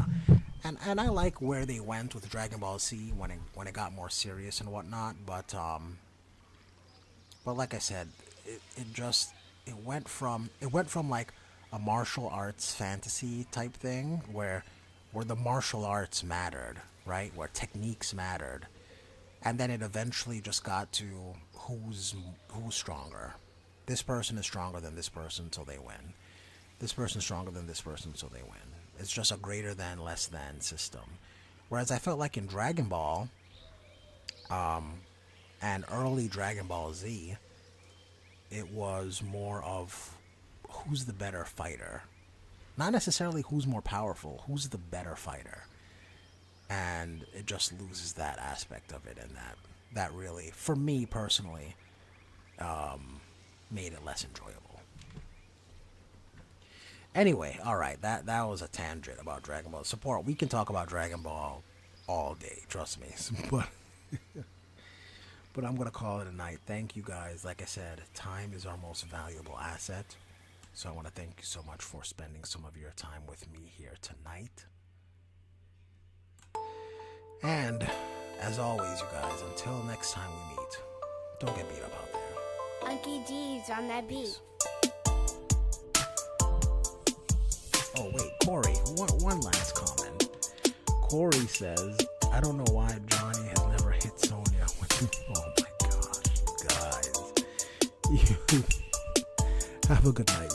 and I like where they went with Dragon Ball Z when it got more serious and whatnot. But like I said, it went from like a martial arts fantasy type thing where the martial arts mattered, right? Where techniques mattered. And then it eventually just got to who's stronger. this person is stronger than this person, so they win. This person is stronger than this person, so they win. It's just a greater than, less than system. Whereas I felt like in Dragon Ball, and early Dragon Ball Z, it was more of who's the better fighter. Not necessarily who's more powerful, who's the better fighter. And it just loses that aspect of it, and that really, for me personally, made it less enjoyable. Anyway, alright, that was a tangent about Dragon Ball. Support, we can talk about Dragon Ball all day, trust me. But I'm going to call it a night. Thank you guys. Like I said, time is our most valuable asset. So I want to thank you so much for spending some of your time with me here tonight. And, as always, you guys, until next time we meet, don't get beat up out there. Unky G's on that beat. Oh, wait, Corey, one last comment. Corey says, I don't know why Johnny has never hit Sonya with... Oh my gosh, guys. Have a good night.